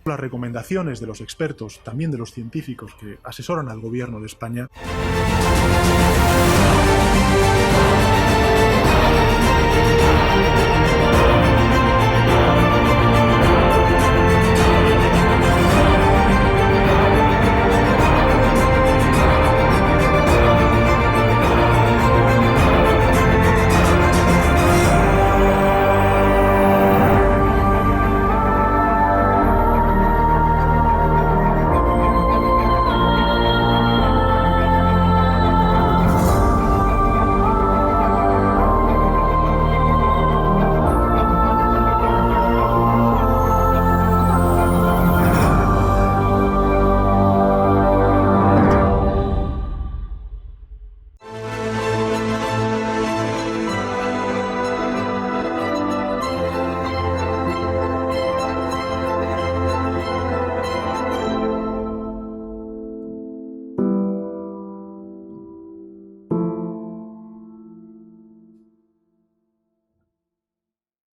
Las recomendaciones de los expertos, también de los científicos que asesoran al gobierno de España.